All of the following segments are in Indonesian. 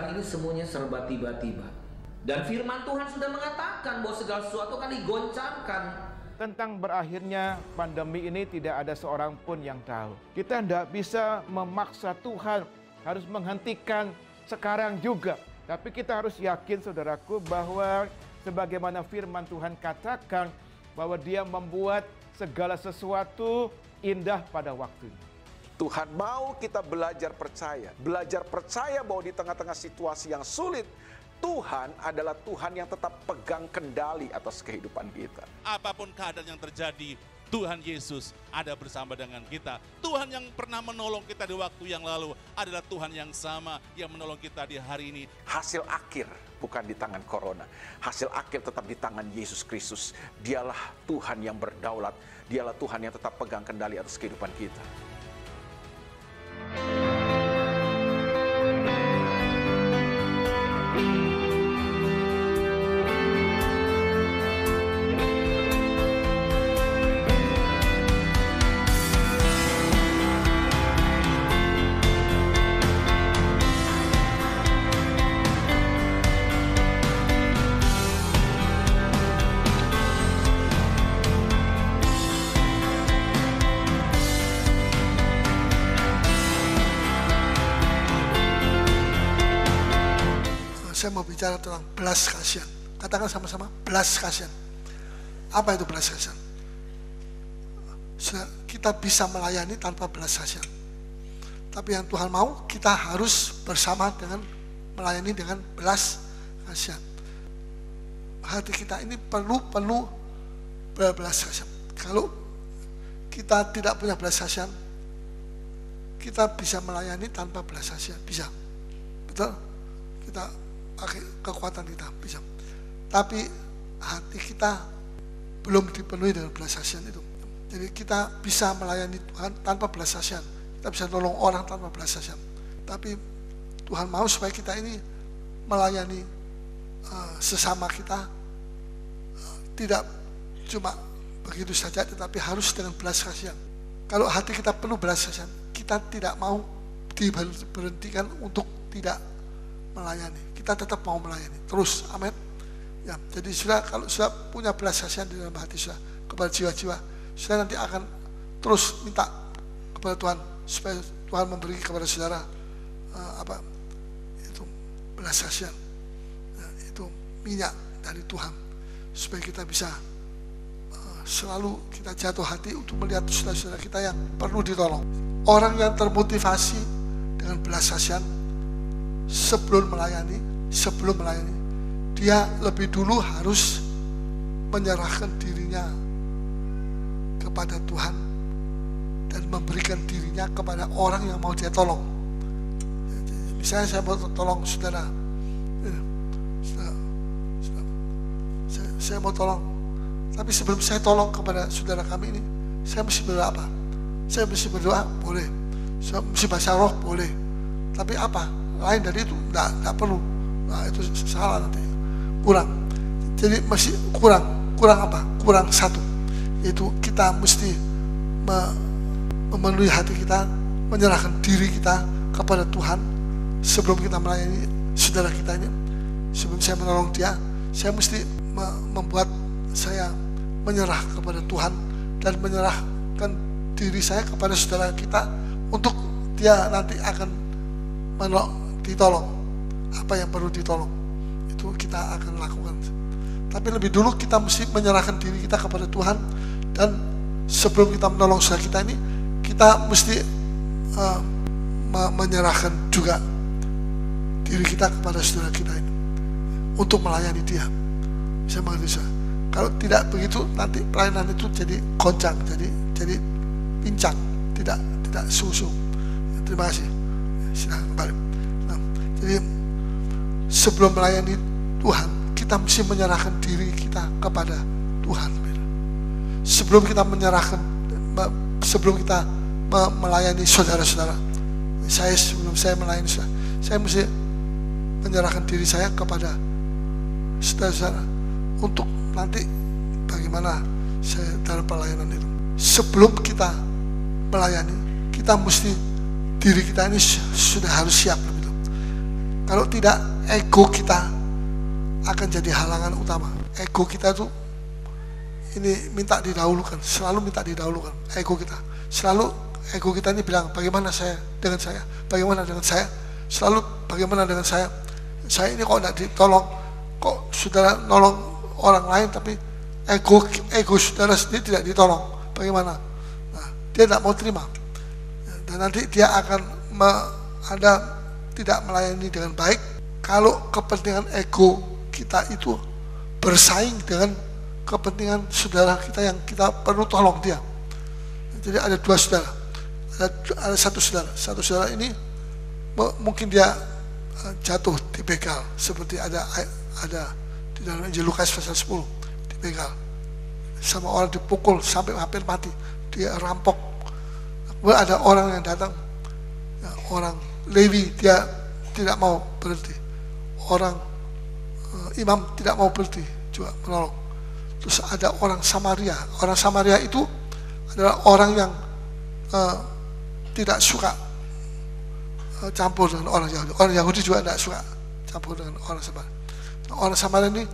sekarang ini semuanya serba tiba-tiba. Dan firman Tuhan sudah mengatakan bahwa segala sesuatu akan digoncangkan. Tentang berakhirnya pandemi ini tidak ada seorang pun yang tahu. Kita tidak bisa memaksa Tuhan harus menghentikan sekarang juga. Tapi kita harus yakin, saudaraku, bahwa sebagaimana firman Tuhan katakan bahwa Dia membuat segala sesuatu indah pada waktunya. Tuhan mau kita belajar percaya bahwa di tengah-tengah situasi yang sulit, Tuhan adalah Tuhan yang tetap pegang kendali atas kehidupan kita. Apapun keadaan yang terjadi, Tuhan Yesus ada bersama dengan kita. Tuhan yang pernah menolong kita di waktu yang lalu adalah Tuhan yang sama yang menolong kita di hari ini. Hasil akhir bukan di tangan corona. Hasil akhir tetap di tangan Yesus Kristus. Dialah Tuhan yang berdaulat. Dialah Tuhan yang tetap pegang kendali atas kehidupan kita. Saya mau bicara tentang belas kasihan. Katakan sama-sama, belas kasihan. Apa itu belas kasihan? Kita bisa melayani tanpa belas kasihan. Tapi yang Tuhan mau, kita harus bersama dengan melayani dengan belas kasihan. Hati kita ini perlu penuh belas kasihan. Kalau kita tidak punya belas kasihan, kita bisa melayani tanpa belas kasihan. Bisa. Betul? Kita kekuatan kita bisa, tapi hati kita belum dipenuhi dengan belas kasihan itu. Jadi kita bisa melayani Tuhan tanpa belas kasihan, kita bisa nolong orang tanpa belas kasihan. Tapi Tuhan mau supaya kita ini melayani sesama kita, tidak cuma begitu saja, tetapi harus dengan belas kasihan. Kalau hati kita penuh belas kasihan, kita tidak mau diberhentikan untuk tidak melayani. Kita tetap mau melayani terus, amin. Ya, jadi kalau sudah punya belas kasihan di dalam hati sudah kepada jiwa-jiwa, sudah nanti akan terus minta kepada Tuhan supaya Tuhan memberi kepada saudara itu belas kasihan, ya, itu minyak dari Tuhan supaya kita bisa selalu kita jatuh hati untuk melihat saudara-saudara kita yang perlu ditolong. Orang yang termotivasi dengan belas kasihan sebelum melayani, dia lebih dulu harus menyerahkan dirinya kepada Tuhan dan memberikan dirinya kepada orang yang mau dia tolong. Misalnya saya mau tolong saudara, saya mau tolong, tapi sebelum saya tolong kepada saudara kami ini, saya mesti berdoa apa? Saya mesti berdoa, boleh. Saya mesti baca roh, boleh. Tapi apa? Lain dari itu enggak perlu. Nah, itu salah nanti, kurang. Jadi masih kurang apa? Kurang satu, yaitu kita mesti memenuhi hati kita, menyerahkan diri kita kepada Tuhan sebelum kita melayani saudara kita ini. Sebelum saya menolong dia, saya mesti membuat saya menyerah kepada Tuhan dan menyerahkan diri saya kepada saudara kita untuk dia nanti akan ditolong. Apa yang perlu ditolong itu kita akan lakukan. Tapi lebih dulu kita mesti menyerahkan diri kita kepada Tuhan, dan sebelum kita menolong saudara kita ini, kita mesti menyerahkan juga diri kita kepada saudara kita ini untuk melayani dia. Bisa mengerti saudara? Kalau tidak begitu, nanti pelayanan itu jadi goncang, jadi pincang, tidak sungsung. Terima kasih. Silakan kembali. Nah, jadi sebelum melayani Tuhan, kita mesti menyerahkan diri kita kepada Tuhan. Sebelum kita melayani saudara-saudara, sebelum saya melayani saudara, saya mesti menyerahkan diri saya kepada saudara-saudara untuk nanti bagaimana saya dalam pelayanan itu. Sebelum kita melayani, kita mesti, diri kita ini sudah harus siap. Kalau tidak, ego kita akan jadi halangan utama. Ego kita tuh ini minta didahulukan, selalu minta didahulukan. Ego kita selalu, ego kita ini bilang bagaimana saya dengan saya, bagaimana dengan saya, selalu bagaimana dengan saya ini kok tidak ditolong, kok saudara nolong orang lain tapi ego saudara sendiri tidak ditolong, bagaimana? Nah, dia tidak mau terima, dan nanti dia akan Anda tidak melayani dengan baik kalau kepentingan ego kita itu bersaing dengan kepentingan saudara kita yang kita perlu tolong dia. Jadi ada dua saudara, ada satu saudara ini mungkin dia jatuh di begal, seperti ada di dalam Injil Lukas pasal 10, di begal sama orang dipukul sampai hampir mati, dia rampok. Kemudian ada orang yang datang, ya, orang Lewi, dia tidak mau berhenti, orang imam tidak mau berhenti juga menolong. Terus ada orang Samaria itu adalah orang yang tidak suka campur dengan orang Yahudi. Orang Yahudi juga tidak suka campur dengan orang Samaria. Nah, orang Samaria ini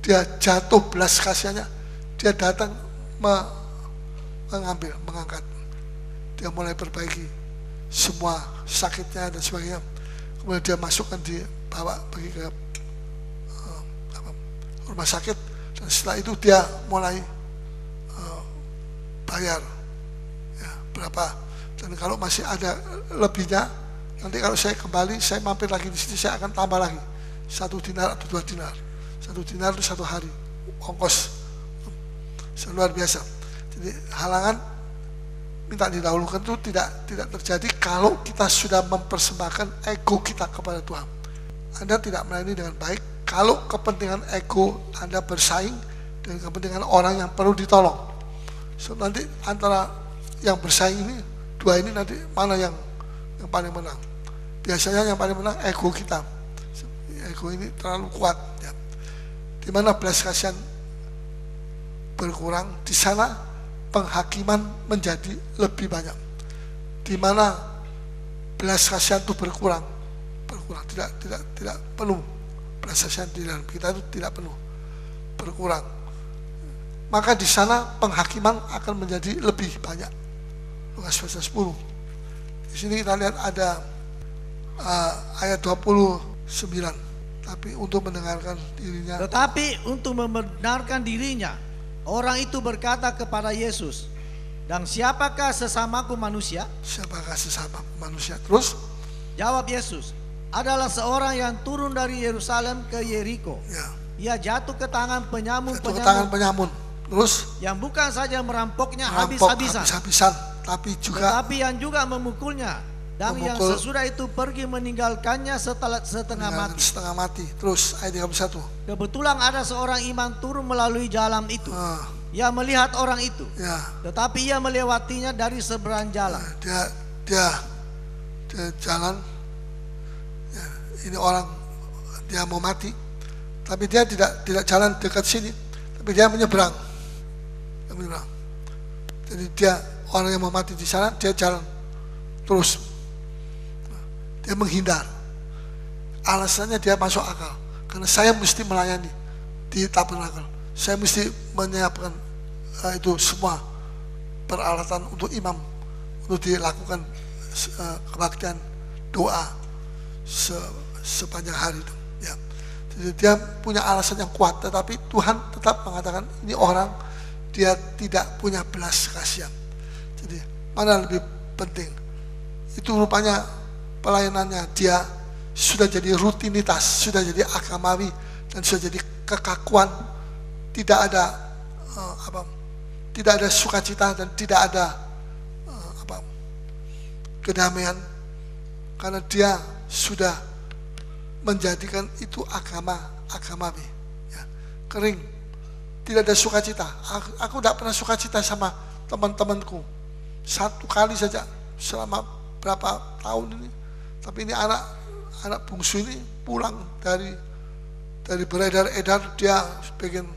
dia jatuh belas kasihannya, dia datang mengangkat, dia mulai perbaiki semua sakitnya dan sebagainya. Kemudian dia masukkan, dibawa pergi ke rumah sakit, dan setelah itu dia mulai bayar ya, berapa, dan kalau masih ada lebihnya, nanti kalau saya kembali, saya mampir lagi di sini, saya akan tambah lagi 1 dinar atau 2 dinar. 1 dinar itu 1 hari ongkos, luar biasa. Jadi halangan minta didahulukan itu tidak terjadi kalau kita sudah mempersembahkan ego kita kepada Tuhan. Anda tidak melayani dengan baik kalau kepentingan ego Anda bersaing dengan kepentingan orang yang perlu ditolong. So, nanti antara yang bersaing ini, dua ini nanti mana yang paling menang? Biasanya yang paling menang ego kita. Ego ini terlalu kuat. Ya. Di mana belas kasihan berkurang, di sana penghakiman menjadi lebih banyak. Di mana belas kasihan itu berkurang, tidak penuh. Belas kasihan di dalam kita itu tidak penuh, berkurang. Maka di sana penghakiman akan menjadi lebih banyak. Lukas pasal 10. Di sini kita lihat ada ayat 29. Tapi untuk mendengarkan dirinya. Tetapi untuk membenarkan dirinya, orang itu berkata kepada Yesus, "Dan siapakah sesamaku manusia?" Siapakah sesama manusia? Terus jawab Yesus, "Adalah seorang yang turun dari Yerusalem ke Yeriko. ya, Ia jatuh ke tangan penyamun Terus yang bukan saja merampoknya merampok habis-habisan, tapi juga tetapi yang juga memukulnya, dan yang sesudah itu pergi meninggalkannya setelah setengah mati. Terus ayat 31. Kebetulan ada seorang imam turun melalui jalan itu. Ia melihat orang itu, Ya, tetapi ia melewatinya dari seberang jalan. dia jalan. Ya, ini orang dia mau mati, tapi dia tidak jalan dekat sini, tapi dia menyeberang. Jadi dia orang yang mau mati di sana, dia jalan terus. Dia menghindar. Alasannya dia masuk akal, karena saya mesti melayani di tabernakel. Saya mesti menyiapkan itu semua peralatan untuk imam, untuk dilakukan kebaktian doa sepanjang hari itu. Ya. Jadi dia punya alasan yang kuat, tetapi Tuhan tetap mengatakan ini orang dia tidak punya belas kasihan. Jadi mana lebih penting? Itu rupanya pelayanannya dia sudah jadi rutinitas, sudah jadi agamawi, dan sudah jadi kekakuan. Tidak ada sukacita dan tidak ada kedamaian, karena dia sudah menjadikan itu agamawi. Ya, kering, tidak ada sukacita. Aku tidak pernah sukacita sama teman-temanku. 1 kali saja selama berapa tahun ini. Tapi ini anak bungsu ini pulang dari beredar-edar, dia pengen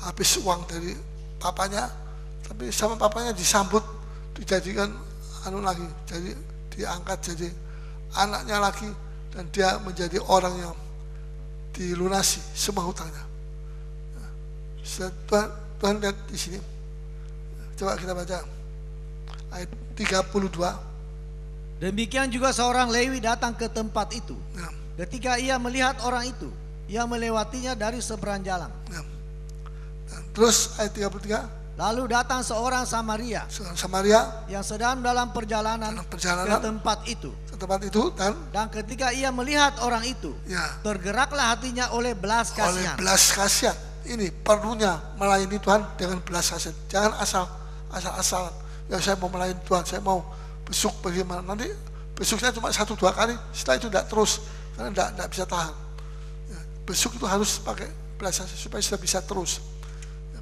habis uang dari papanya, tapi sama papanya disambut, dijadikan lagi, jadi diangkat jadi anaknya lagi, dan dia menjadi orang yang dilunasi semua hutangnya. Tuhan lihat di sini. Coba kita baca ayat 32. Demikian juga seorang Lewi datang ke tempat itu. Ya. Ketika ia melihat orang itu, ia melewatinya dari seberang jalan. Ya. Dan terus ayat 33. Lalu datang seorang Samaria yang sedang dalam perjalanan ke tempat itu. Dan ketika ia melihat orang itu, tergeraklah hatinya oleh belas kasihan. Oleh belas kasihan. Ini perlunya melayani Tuhan dengan belas kasihan. Jangan asal-asalan. Ya saya mau melayani Tuhan, saya mau besuk bagaimana. Nanti besuknya cuma 1-2 kali, setelah itu tidak terus. Karena tidak bisa tahan. Ya, besuk itu harus pakai belas kasihan supaya sudah bisa terus.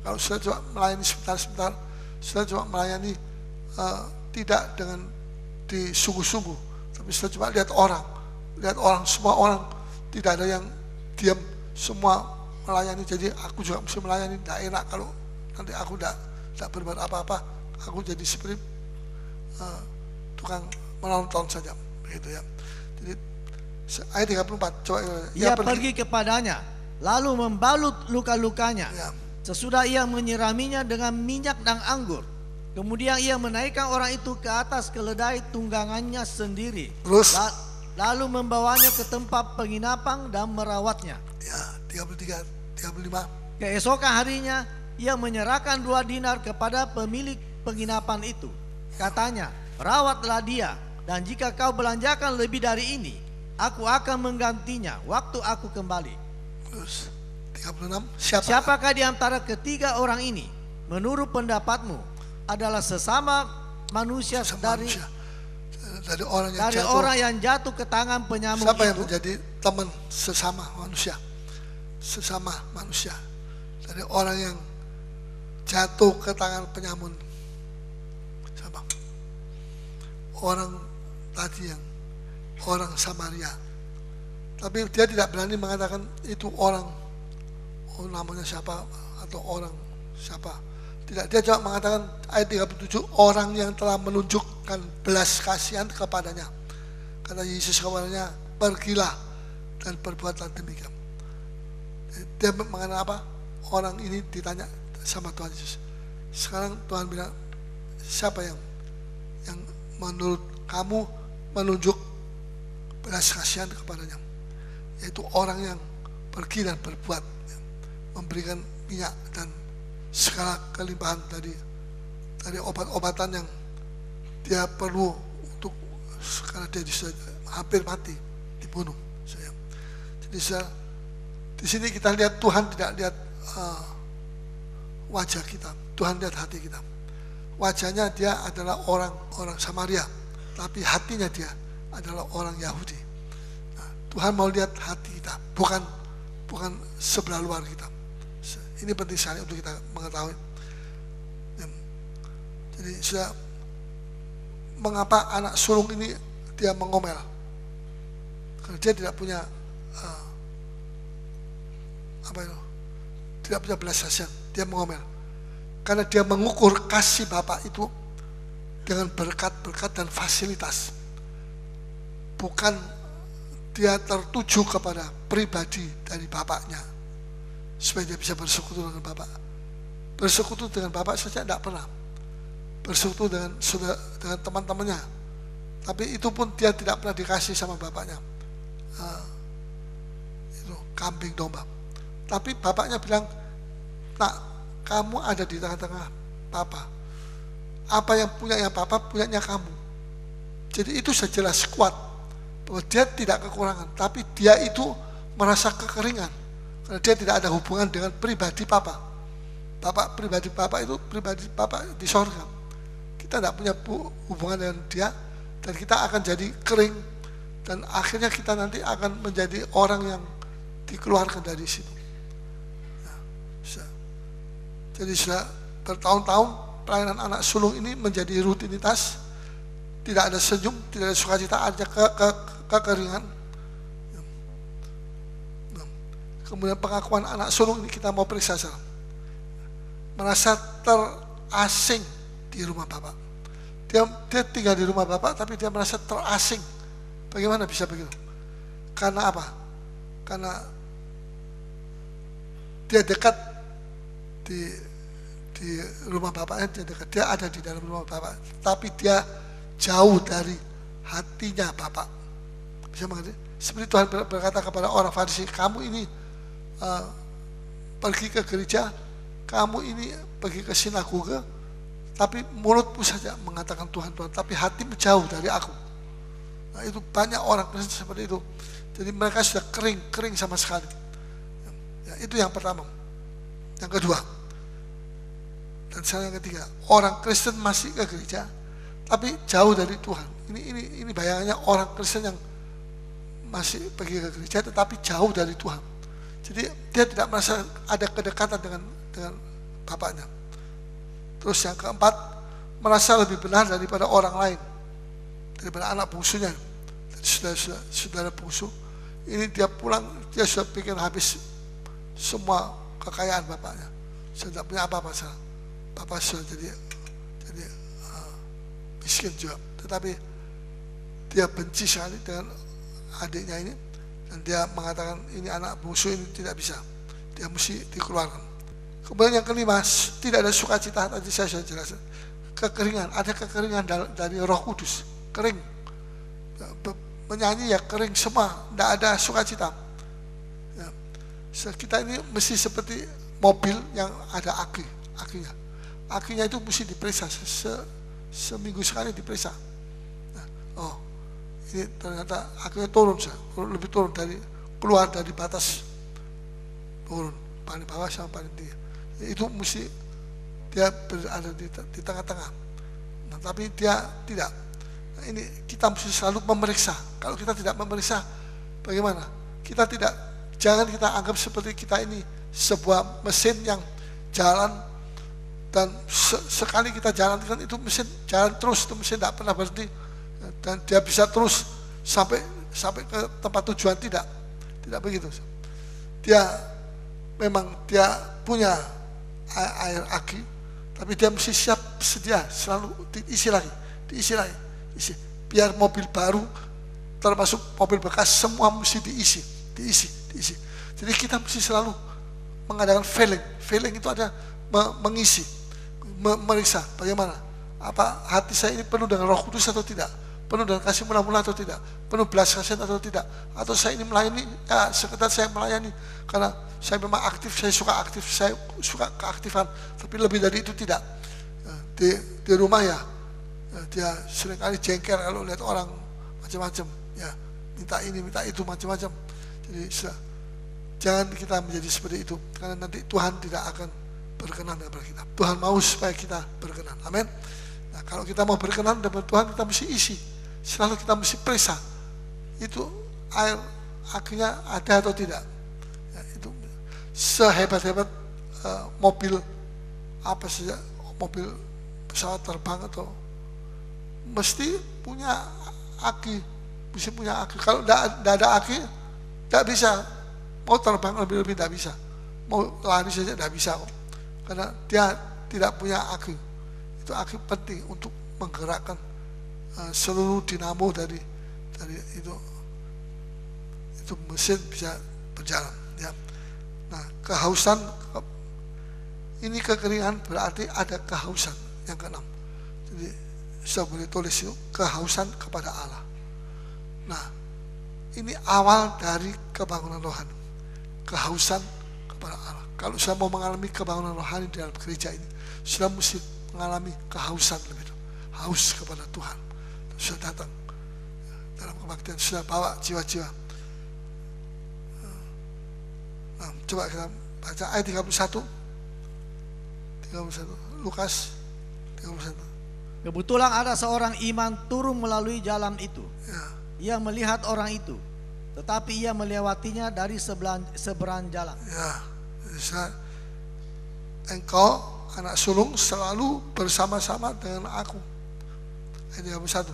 Kalau sudah coba melayani sebentar, sudah coba melayani tidak dengan disungguh-sungguh, tapi sudah coba lihat orang, semua orang, tidak ada yang diam, semua melayani. Jadi aku juga mesti melayani, tidak enak kalau nanti aku tidak berbuat apa-apa, aku jadi seperti tukang menonton saja, begitu ya. Jadi ayat 34, coba ia pergi kepadanya, lalu membalut luka-lukanya. Ya. Sesudah ia menyiraminya dengan minyak dan anggur, kemudian ia menaikkan orang itu ke atas keledai tunggangannya sendiri. Terus? Lalu membawanya ke tempat penginapan dan merawatnya. Ya, 33, 35. Keesokan harinya ia menyerahkan 2 dinar kepada pemilik penginapan itu. Katanya, rawatlah dia, dan jika kau belanjakan lebih dari ini, aku akan menggantinya waktu aku kembali. Terus 36. Siapakah di antara ketiga orang ini menurut pendapatmu adalah sesama manusia dari orang yang jatuh ke tangan penyamuk siapa itu? Yang menjadi teman sesama manusia? Sesama manusia dari orang yang jatuh ke tangan penyamun. Siapa? Orang tadi yang orang Samaria. Tapi dia tidak berani mengatakan itu orang, oh namanya siapa atau orang siapa. Tidak, dia cuma mengatakan ayat 37, orang yang telah menunjukkan belas kasihan kepadanya. Kata Yesus kepadanya, pergilah dan perbuatlah demikian. Dia mengatakan apa? Orang ini ditanya sama Tuhan Yesus. Sekarang Tuhan bilang, siapa yang menurut kamu menunjuk belas kasihan kepadanya? Yaitu orang yang pergi dan berbuat, memberikan minyak dan segala kelimpahan dari obat-obatan yang dia perlu untuk, karena dia sudah hampir mati, dibunuh. Jadi di sini kita lihat Tuhan tidak lihat wajah kita, Tuhan lihat hati kita. Wajahnya dia adalah orang Samaria, tapi hatinya dia adalah orang Yahudi. Nah, Tuhan mau lihat hati kita, bukan sebelah luar kita. Ini penting sekali untuk kita mengetahui. Jadi sudah, mengapa anak sulung ini dia mengomel? Karena dia tidak punya tidak punya belas kasihan, dia mengomel. Karena dia mengukur kasih Bapak itu dengan berkat-berkat dan fasilitas. Bukan dia tertuju kepada pribadi dari Bapaknya, supaya dia bisa bersekutu dengan Bapak. Bersekutu dengan Bapak saja tidak pernah. Bersekutu dengan teman-temannya, tapi itu pun dia tidak pernah dikasih sama Bapaknya. Itu kambing domba. Tapi Bapaknya bilang, nak, kamu ada di tengah-tengah Papa. Apa yang punyanya Papa, punyanya kamu. Jadi itu sudah jelas kuat bahwa dia tidak kekurangan, tapi dia itu merasa kekeringan. Karena dia tidak ada hubungan dengan pribadi Papa. Pribadi Papa itu pribadi Papa di sorga. Kita tidak punya hubungan dengan dia, dan kita akan jadi kering, dan akhirnya kita nanti akan menjadi orang yang dikeluarkan dari situ. Nah, jadi sudah bertahun-tahun pelayanan anak sulung ini menjadi rutinitas, tidak ada senyum, tidak ada sukacita, ada kekeringan. Kemudian pengakuan anak sulung ini kita mau periksa saja. Merasa terasing di rumah Bapak. Dia tinggal di rumah Bapak, tapi dia merasa terasing. Bagaimana bisa begitu? Karena apa? Karena dia dekat di rumah bapaknya, dia ada di dalam rumah bapak, tapi dia jauh dari hatinya bapak. Bisa mengerti? Seperti Tuhan berkata kepada orang Farisi, kamu ini pergi ke gereja, kamu ini pergi ke sinagoga, tapi mulutmu saja mengatakan Tuhan, Tuhan, tapi hatimu jauh dari aku. Nah, itu banyak orang Kristen seperti itu. Jadi mereka sudah kering sama sekali. Ya, itu yang pertama. Yang kedua, dan yang ketiga, orang Kristen masih ke gereja, tapi jauh dari Tuhan. Ini bayangannya orang Kristen yang masih pergi ke gereja, tetapi jauh dari Tuhan. Jadi dia tidak merasa ada kedekatan dengan bapaknya. Terus yang keempat, merasa lebih benar daripada orang lain, daripada anak bungsunya, saudara bungsu. Ini dia pulang, dia sudah pikir habis semua kekayaan bapaknya, sudah tidak punya apa-apa. Bapak sudah jadi miskin juga, tetapi dia benci sekali dengan adiknya ini, dan dia mengatakan ini anak bungsu ini tidak bisa, dia mesti dikeluarkan. Kemudian yang kelima, tidak ada sukacita. Tadi saya sudah jelaskan, kekeringan, ada kekeringan dari Roh Kudus, kering, menyanyi ya kering semua, tidak ada sukacita. Ya. Kita ini mesti seperti mobil yang ada akinya itu mesti diperiksa, seminggu sekali diperiksa. Nah, oh ini ternyata akinya lebih turun keluar dari batas, turun paling bawah sama paling tinggi. Itu mesti dia berada di tengah-tengah. Nah, tapi dia tidak. Nah, ini kita mesti selalu memeriksa. Kalau kita tidak memeriksa, bagaimana? Jangan kita anggap seperti kita ini sebuah mesin yang jalan, dan sekali kita jalankan itu mesin jalan terus, itu mesin tidak pernah berhenti, dan dia bisa terus sampai ke tempat tujuan. Tidak begitu. Dia punya air aki, tapi dia mesti sedia selalu diisi lagi. Biar mobil baru termasuk mobil bekas semua mesti diisi. Jadi kita mesti selalu mengadakan filling itu ada mengisi, meriksa bagaimana, apa hati saya ini penuh dengan Roh Kudus atau tidak, penuh dengan kasih mula-mula atau tidak, penuh belas kasihan atau tidak, atau saya ini melayani ya sekedar saya melayani karena saya memang aktif, saya suka keaktifan, tapi lebih dari itu tidak. Di rumah ya dia seringkali jengkel kalau lihat orang macam-macam, ya minta ini minta itu macam-macam. Jadi jangan kita menjadi seperti itu, karena nanti Tuhan tidak akan berkenan kepada kita. Tuhan mau supaya kita berkenan. Amin. Nah, kalau kita mau berkenan dengan Tuhan, kita mesti isi. Selalu kita mesti periksa. Itu air akinya ada atau tidak. Ya, itu sehebat-hebat mobil apa saja, mobil pesawat terbang atau mesti punya aki, mesti punya aki. Kalau tidak ada aki, tidak bisa. Mau terbang lebih-lebih tidak bisa, mau lari saja tidak bisa kok, karena dia tidak punya aki. Itu aki penting untuk menggerakkan seluruh dinamo dari itu mesin bisa berjalan. Ya. Nah, kehausan ini kekeringan berarti ada kehausan. Yang keenam, jadi saya boleh tulis yuk, kehausan kepada Allah. Nah, ini awal dari kebangunan rohani. Kehausan kepada Allah. Kalau saya mau mengalami kebangunan rohani di dalam gereja ini, sudah mesti mengalami kehausan lebih dulu. Haus kepada Tuhan. Sudah datang dalam kebaktian, sudah bawa jiwa-jiwa. Nah, coba kita baca ayat 31. Lukas 31. Kebetulan ada seorang iman turun melalui jalan itu. Ya. Ia melihat orang itu, tetapi ia melewatinya dari seberang jalan. Ya, engkau anak sulung selalu bersama-sama dengan aku. Ayat 31.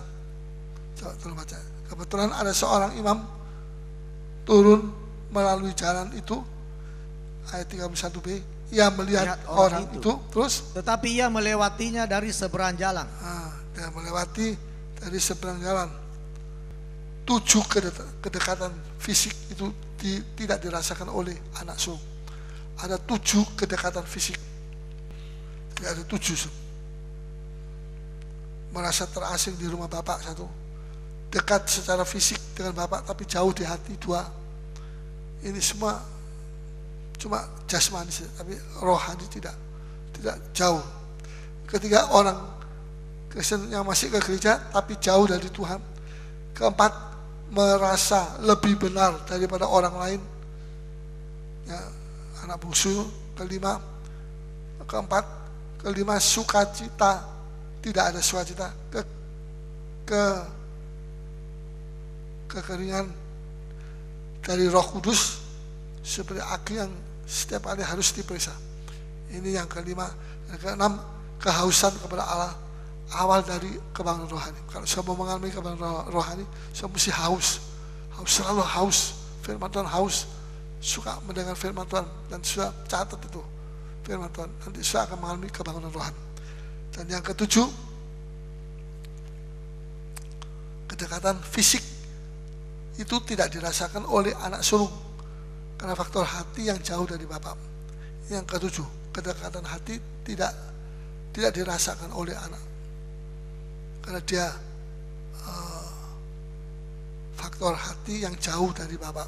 Coba tolong baca. Kebetulan ada seorang imam turun melalui jalan itu. Ayat 31b. Ia melihat orang itu, terus. Tetapi ia melewatinya dari seberang jalan. Dia melewati dari seberang jalan. 7 kedekatan fisik itu tidak dirasakan oleh anak sulung. Ada 7 kedekatan fisik. Tidak ada 7. Merasa terasing di rumah bapak 1. Dekat secara fisik dengan bapak tapi jauh di hati 2. Ini semua cuma jasmani tapi rohani tidak jauh. Ketiga, orang Kristen yang masih ke gereja tapi jauh dari Tuhan. Keempat, merasa lebih benar daripada orang lain, ya, anak bungsu. Kelima, sukacita, tidak ada sukacita. Kekeringan dari Roh Kudus seperti aki yang setiap hari harus diperiksa. Ini yang kelima. Yang keenam, kehausan kepada Allah, awal dari kebangunan rohani. Kalau saya mau mengalami kebangunan rohani, saya mesti selalu haus firman Tuhan, haus, suka mendengar firman Tuhan, dan sudah catat itu firman Tuhan, nanti saya akan mengalami kebangunan rohani. Dan yang ketujuh, kedekatan fisik itu tidak dirasakan oleh anak sulung karena faktor hati yang jauh dari Bapa. Yang ketujuh, kedekatan hati tidak dirasakan oleh anak karena dia faktor hati yang jauh dari Bapa.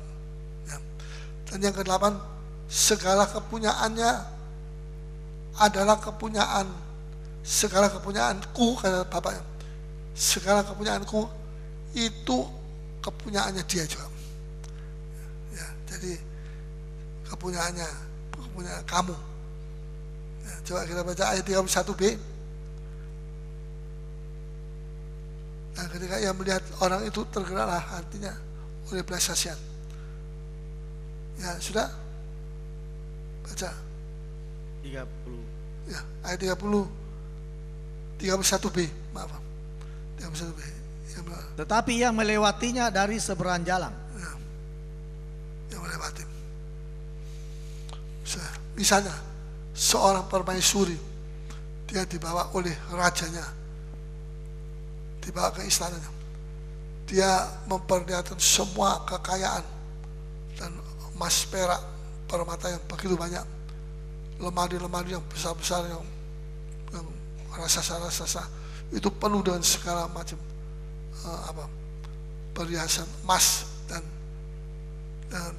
Ya. Dan yang kedelapan, segala kepunyaannya adalah segala kepunyaanku, kata Bapaknya. Segala kepunyaanku itu kepunyaannya dia juga. Ya, jadi kepunyaan kamu. Ya, coba kita baca ayat 31b. Nah, ketika ia melihat orang itu, tergeraklah hatinya oleh belas kasihan. Ya, sudah baca 30. ya, ayat 31b, maaf, 31b. Tetapi ia melewatinya dari seberang jalan. Ya, yang melewati. Misalnya seorang permaisuri, dia dibawa oleh rajanya, dibawa ke istananya. Dia memperlihatkan semua kekayaan dan emas, perak, permata yang begitu banyak, lemari-lemari yang besar-besar, yang raksasa-raksasa itu penuh dengan segala macam perhiasan emas dan dengan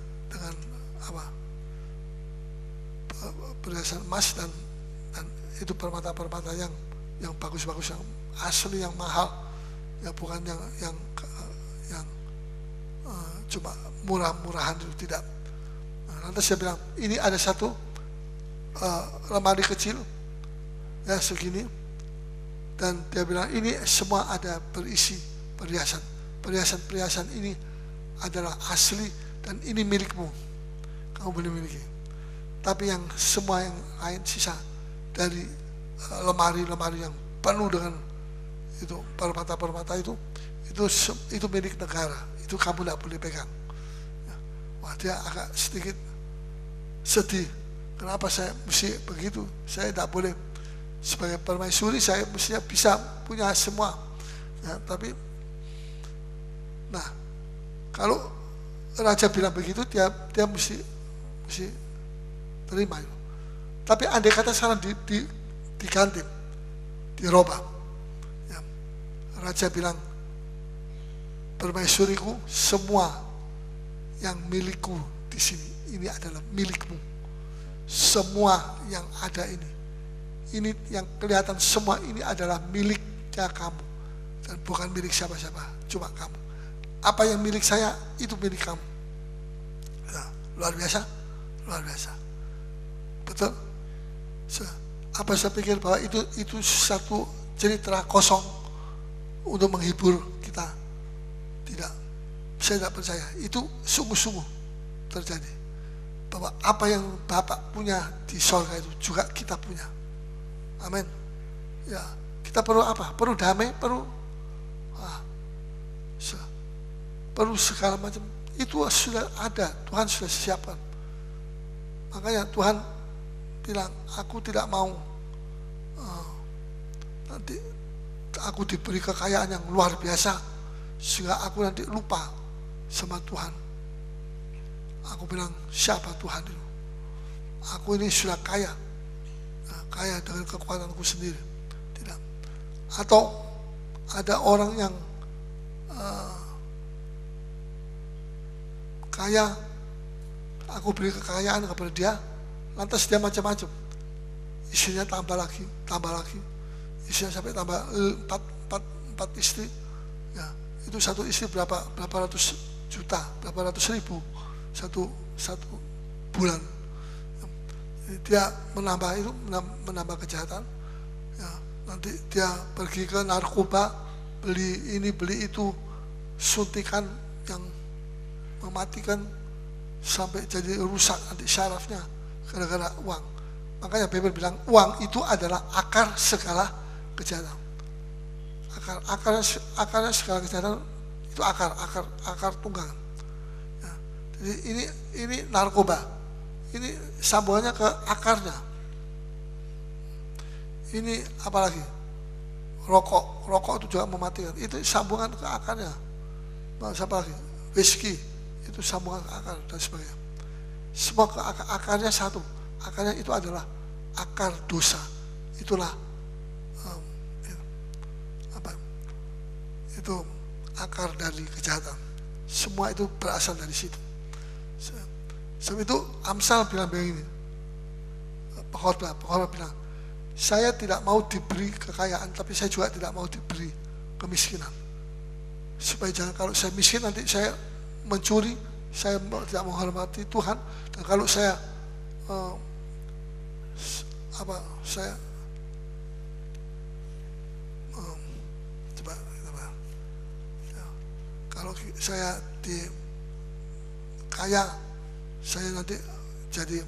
perhiasan emas dan itu permata-permata yang bagus-bagus, yang asli, yang mahal, ya, bukan yang cuma murah-murahan itu, tidak. Nah, lantas saya bilang, ini ada satu lemari kecil ya segini, dan dia bilang ini semua ada berisi perhiasan ini adalah asli dan ini milikmu, kamu boleh miliki. Tapi yang semua yang lain sisa dari lemari-lemari yang penuh dengan itu permata-permata itu milik negara, itu kamu tidak boleh pegang. Wah, dia agak sedikit sedih. Kenapa saya mesti begitu? Saya tidak boleh, sebagai permaisuri saya mestinya bisa punya semua. Ya, tapi, nah, kalau raja bilang begitu, dia mesti terima itu. Tapi andai kata sekarang diganti, dirubah. Ya, raja bilang, permaisuriku, semua yang milikku di sini, ini adalah milikmu. Semua yang ada ini yang kelihatan semua ini adalah miliknya kamu dan bukan milik siapa-siapa, cuma kamu. Apa yang milik saya itu milik kamu. Ya, luar biasa. Betul. Apa saya pikir bahwa itu satu cerita kosong untuk menghibur kita? Tidak. Saya tidak percaya. Itu sungguh-sungguh terjadi. Bahwa apa yang Bapak punya di sorga itu juga kita punya. Amin. Ya, kita perlu apa? Perlu damai, perlu segala macam. Itu sudah ada, Tuhan sudah siapkan. Makanya Tuhan bilang, aku tidak mau nanti aku diberi kekayaan yang luar biasa sehingga aku nanti lupa sama Tuhan. Aku bilang, siapa Tuhan itu? Aku ini sudah kaya, kaya dengan kekuatanku sendiri. Tidak. Atau ada orang yang kaya, aku beri kekayaan kepada dia, lantas dia macam-macam. Istrinya tambah lagi, istrinya sampai tambah 4 istri. Ya, itu satu istri berapa ratus juta, berapa ratus ribu satu bulan. Dia menambah kejahatan. Ya, nanti dia pergi ke narkoba, beli ini beli itu, suntikan yang mematikan sampai jadi rusak nanti syarafnya gara-gara uang. Makanya Bible bilang uang itu adalah akar segala kejahatan. Akarnya segala kejahatan itu akar tunggang. Ya, jadi ini narkoba. Ini sambungannya ke akarnya. Ini apalagi? Rokok itu juga mematikan. Itu sambungan ke akarnya. Apa lagi? Whisky itu sambungan ke akar dan sebagainya. Semua ke akarnya satu. Akarnya itu adalah akar dosa. Itulah itu akar dari kejahatan. Semua itu berasal dari situ. Sebab itu Amsal bilang begini, Pengkhotbah bilang, saya tidak mau diberi kekayaan, tapi saya juga tidak mau diberi kemiskinan. Supaya jangan kalau saya miskin nanti saya mencuri, saya tidak menghormati Tuhan, dan kalau saya kalau saya kaya, saya nanti jadi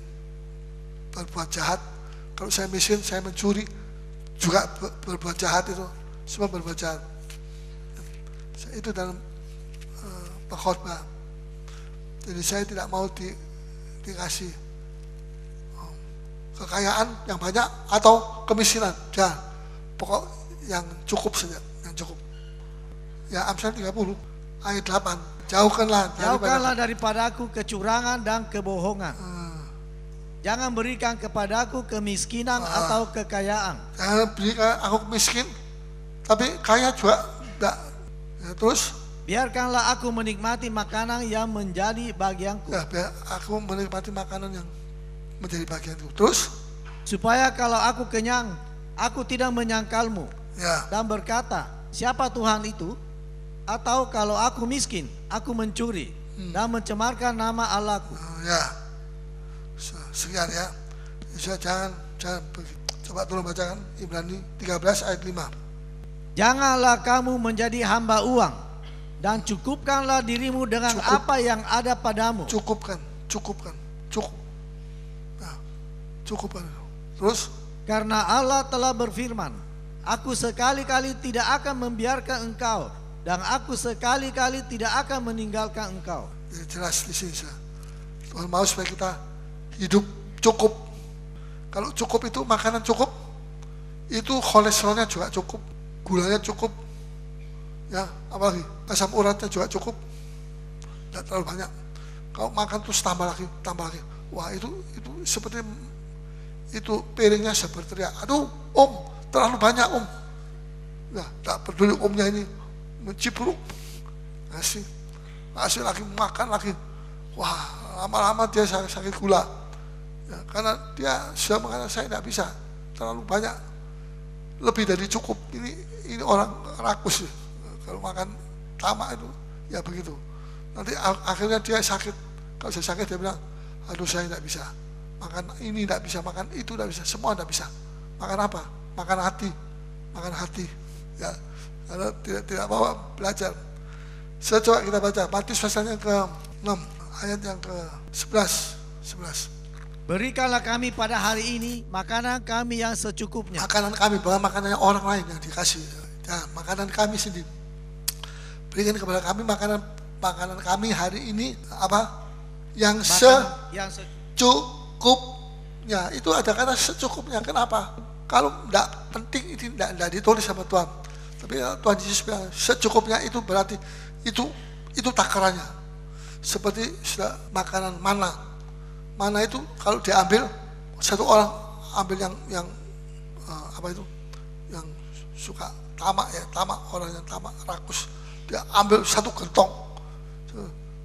berbuat jahat. Kalau saya miskin, saya mencuri, juga berbuat jahat itu, semua berbuat jahat. Itu dalam Pengkhotbah. Jadi saya tidak mau dikasih kekayaan yang banyak atau kemiskinan. Jangan, pokok yang cukup saja, yang cukup. Ya, Amsal 30 ayat 8. Jauhkanlah daripadaku kecurangan dan kebohongan. Jangan berikan kepadaku kemiskinan atau kekayaan. Jangan berikan aku miskin, tapi kaya juga enggak. Ya, terus? Biarkanlah aku menikmati makanan yang menjadi bagianku. Ya, biar aku menikmati makanan yang menjadi bagianku. Terus? Supaya kalau aku kenyang, aku tidak menyangkalmu. Ya. Dan berkata, siapa Tuhan itu? Atau kalau aku miskin, aku mencuri dan mencemarkan nama Allahku. Ya, sekian ya. Jangan begitu. Coba tolong bacakan Ibrani 13 ayat 5. Janganlah kamu menjadi hamba uang, dan cukupkanlah dirimu dengan apa yang ada padamu. Cukupkan. Nah, cukupkan. Terus? Karena Allah telah berfirman, aku sekali-kali tidak akan membiarkan engkau, dan aku sekali-kali tidak akan meninggalkan engkau. Jadi jelas di sini. Tuhan mau supaya kita hidup cukup. Kalau cukup itu makanan cukup, itu kolesterolnya juga cukup, gulanya cukup, ya apalagi asam uratnya juga cukup, tidak terlalu banyak. Kalau makan terus tambah lagi, wah itu seperti itu piringnya seperti aduh om terlalu banyak om, ya tak peduli omnya ini mencipruk, ngasih lagi makan lagi, wah lama-lama dia sakit gula, ya, karena dia sudah mengatakan saya tidak bisa terlalu banyak, lebih dari cukup. Ini orang rakus ya. Kalau makan tamak itu ya begitu. Nanti akhirnya dia sakit. Kalau saya sakit dia bilang, aduh saya tidak bisa makan ini, tidak bisa makan itu, tidak bisa, semua tidak bisa. Makan apa? Makan hati, ya. Karena tidak bawa belajar. Coba kita baca Matius pasalnya ke-6 ayat yang ke-11. Berikanlah kami pada hari ini makanan kami yang secukupnya. Makanan kami, bukan makanannya orang lain yang dikasih. Ya, makanan kami sendiri. Berikan kepada kami makanan kami hari ini apa? Yang secukupnya. Itu ada kata secukupnya. Kenapa? Kalau tidak penting itu tidak ditulis sama Tuhan. Tapi Tuhan Yesus bilang secukupnya itu berarti itu takarannya. Seperti sudah makanan mana. Mana itu kalau diambil satu orang ambil yang apa itu? Yang suka tamak ya, tamak, orang yang tamak, rakus. Dia ambil satu gentong.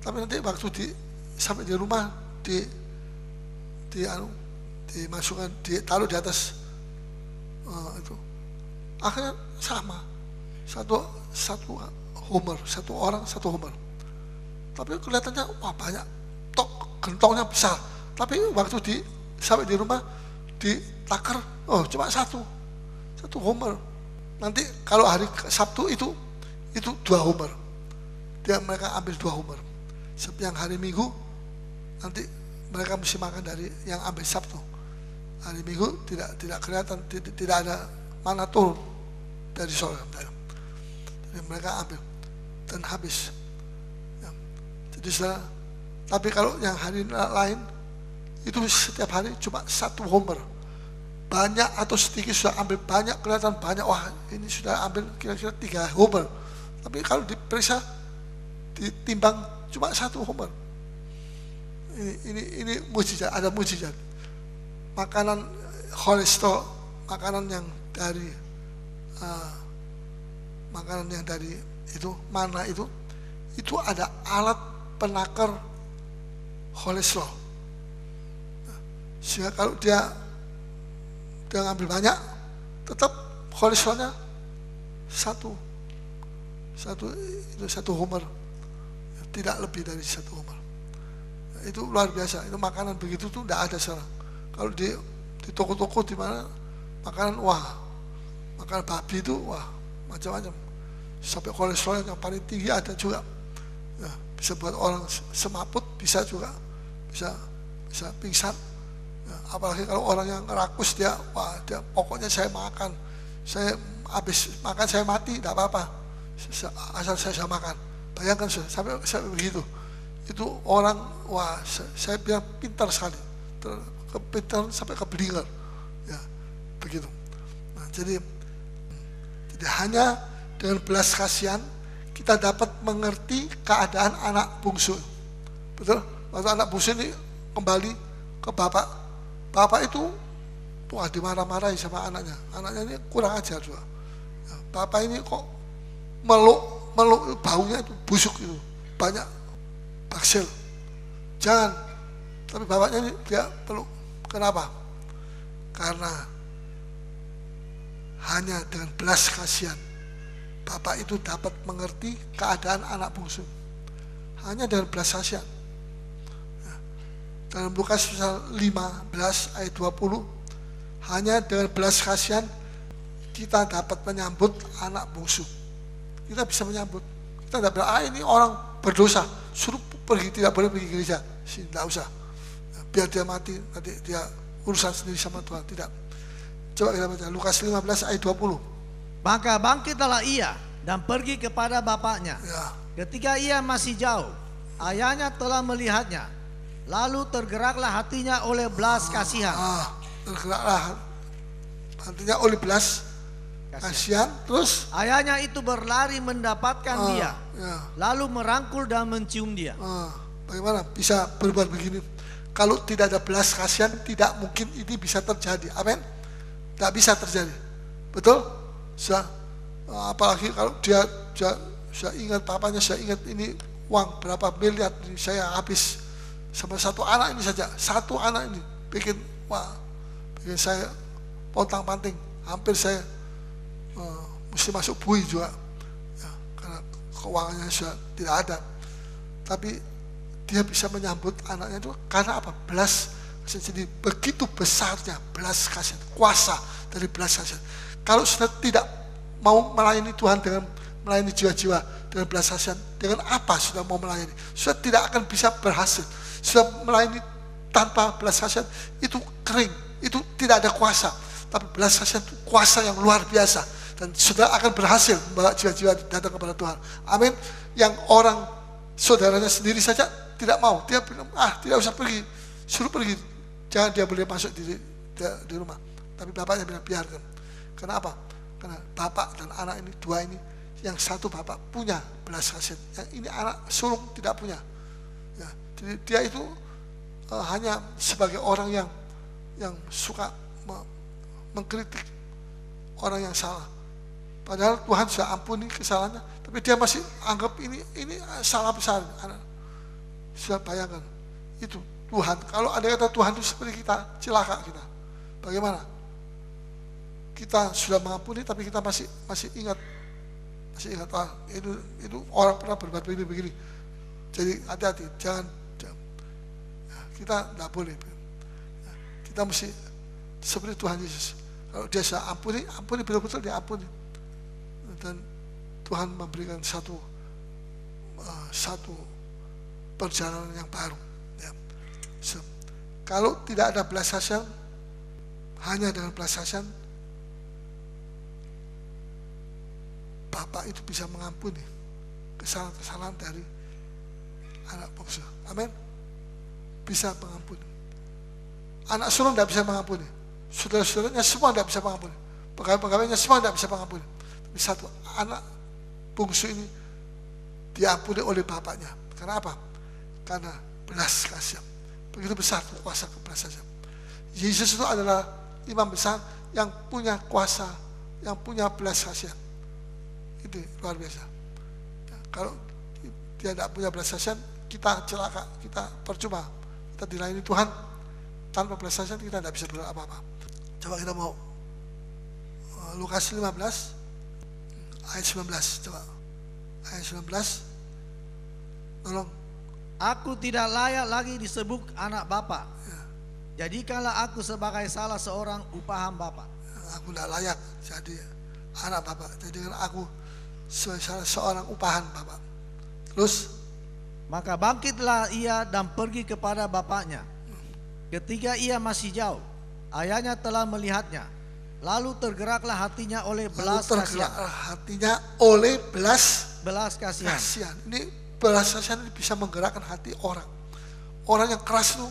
Tapi nanti waktu sampai di rumah dimasukkan, ditaruh di atas itu. Akhirnya sama. Satu homer, satu orang satu homer. Tapi kelihatannya wah banyak. Gentongnya besar. Tapi waktu sampai di rumah ditakar, oh cuma satu homer. Nanti kalau hari Sabtu itu 2 homer. Mereka ambil 2 homer. Yang hari Minggu nanti mereka mesti makan dari yang ambil Sabtu. Hari Minggu tidak kelihatan, tidak ada mana turun dari sorga. Jadi mereka ambil dan habis. Ya. Jadi tapi kalau yang hari lain itu setiap hari cuma 1 homer. Banyak atau sedikit sudah ambil banyak, kelihatan banyak, wah ini sudah ambil kira-kira 3 homer. Tapi kalau diperiksa, ditimbang cuma 1 homer. Ini mujizat, ada mujizat. Makanan kolesterol, makanan yang dari itu mana itu ada alat penakar kolesterol. Sehingga kalau dia ngambil banyak, tetap kolesterolnya 1 homer, tidak lebih dari 1 homer. Itu luar biasa. Itu makanan begitu tuh tidak ada sekarang. Kalau di toko-toko di mana makanan, wah makanan babi itu wah macam-macam. Sampai kolesterol yang paling tinggi ada juga. Ya, bisa buat orang semaput, bisa juga bisa pingsan. Ya, apalagi kalau orang yang rakus dia pokoknya saya makan, saya habis makan saya mati tidak apa-apa, asal saya makan. Bayangkan sampai begitu. Itu orang, wah saya bilang pintar sekali, pintar sampai ke belinger, ya begitu. Nah, jadi hanya dengan belas kasihan kita dapat mengerti keadaan anak bungsu. Betul? Waktu anak bungsu ini kembali ke bapak itu wah dimarah-marahi sama anaknya. Anaknya ini kurang ajar juga. Ya, bapak ini kok meluk baunya itu busuk itu, banyak baksil. Jangan. Tapi bapaknya ini dia peluk. Kenapa? Karena hanya dengan belas kasihan bapak itu dapat mengerti keadaan anak bungsu. Hanya dengan belas kasihan. Dalam Lukas 15 ayat 20, hanya dengan belas kasihan kita dapat menyambut anak bungsu. Kita bisa menyambut. Kita tidak bilang, ini orang berdosa, suruh pergi, tidak boleh pergi gereja. Tidak usah. Biar dia mati, nanti dia urusan sendiri sama Tuhan. Tidak. Coba kita baca Lukas 15 ayat 20. Maka bangkitlah ia dan pergi kepada bapaknya. Ya. Ketika ia masih jauh, ayahnya telah melihatnya. Lalu tergeraklah hatinya oleh belas kasihan. Tergeraklah hatinya oleh belas kasihan. Terus ayahnya itu berlari mendapatkan dia. Ya. Lalu merangkul dan mencium dia. Bagaimana bisa berbuat begini? Kalau tidak ada belas kasihan, tidak mungkin ini bisa terjadi. Amin. Tidak bisa terjadi. Betul? Apalagi kalau dia ingat papanya, saya ingat ini uang berapa miliar ini saya habis sama satu anak ini saja. Satu anak ini bikin saya pontang-panting. Hampir saya mesti masuk bui juga. Ya, karena keuangannya sudah tidak ada. Tapi dia bisa menyambut anaknya itu karena apa? Belas kasihan. Jadi begitu besarnya belas kasihan, kuasa dari belas kasihan. Kalau sudah tidak mau melayani Tuhan dengan melayani jiwa-jiwa dengan belas kasihan, dengan apa sudah mau melayani? Sudah tidak akan bisa berhasil. Sudah melayani tanpa belas kasihan itu kering, itu tidak ada kuasa. Tapi belas kasihan itu kuasa yang luar biasa dan sudah akan berhasil membawa jiwa-jiwa datang kepada Tuhan. Amin. Yang orang saudaranya sendiri saja tidak mau, dia bilang tidak usah pergi, suruh pergi, jangan dia boleh masuk di rumah. Tapi bapaknya bilang biarkan. Kenapa? Karena bapak dan anak ini, dua ini, yang satu bapak punya belas kasihan, yang ini anak sulung tidak punya. Ya, jadi dia itu hanya sebagai orang yang suka mengkritik orang yang salah. Padahal Tuhan sudah ampuni kesalahannya, tapi dia masih anggap ini salah besar. Sudah bayangkan itu Tuhan. Kalau ada kata Tuhan itu seperti kita, celaka kita. Bagaimana? Kita sudah mengampuni, tapi kita masih ingat, itu orang pernah berbuat begini. Jadi hati-hati, jangan. Kita tidak boleh. Kita mesti seperti Tuhan Yesus. Kalau dia sudah ampuni betul-betul dia ampuni. Dan Tuhan memberikan satu perjalanan yang baru. Ya. Kalau tidak ada belas kasihan, hanya dengan belas kasihan, Bapak itu bisa mengampuni kesalahan-kesalahan dari anak bungsu. Amin. Bisa mengampuni. Anak sulung tidak bisa mengampuni. Saudara-saudaranya semua tidak bisa mengampuni. Pegawai-pegawainya semua tidak bisa mengampuni. Tapi satu anak bungsu ini diampuni oleh bapaknya. Karena apa? Karena belas kasihan. Begitu besar kuasa belas kasihan. Yesus itu adalah imam besar yang punya kuasa, yang punya belas kasihan. Itu luar biasa. Kalau dia tidak punya belas kasihan, kita celaka, kita percuma. Kita dilayani Tuhan tanpa belas kasihan, kita tidak bisa berbuat apa-apa. Coba kita mau Lukas 15 ayat 19. Coba ayat 19. Tolong. Aku tidak layak lagi disebut anak Bapa. Jadikanlah aku sebagai salah seorang upahan Bapa. Aku tidak layak jadi anak Bapa. Jadikan aku sebagai seorang upahan Bapa. Terus maka bangkitlah ia dan pergi kepada bapaknya. Ketika ia masih jauh, ayahnya telah melihatnya. Lalu tergeraklah hatinya oleh belas kasihan. Hatinya oleh belas kasihan. Ini belas kasihan ini bisa menggerakkan hati orang. Orang yang keras itu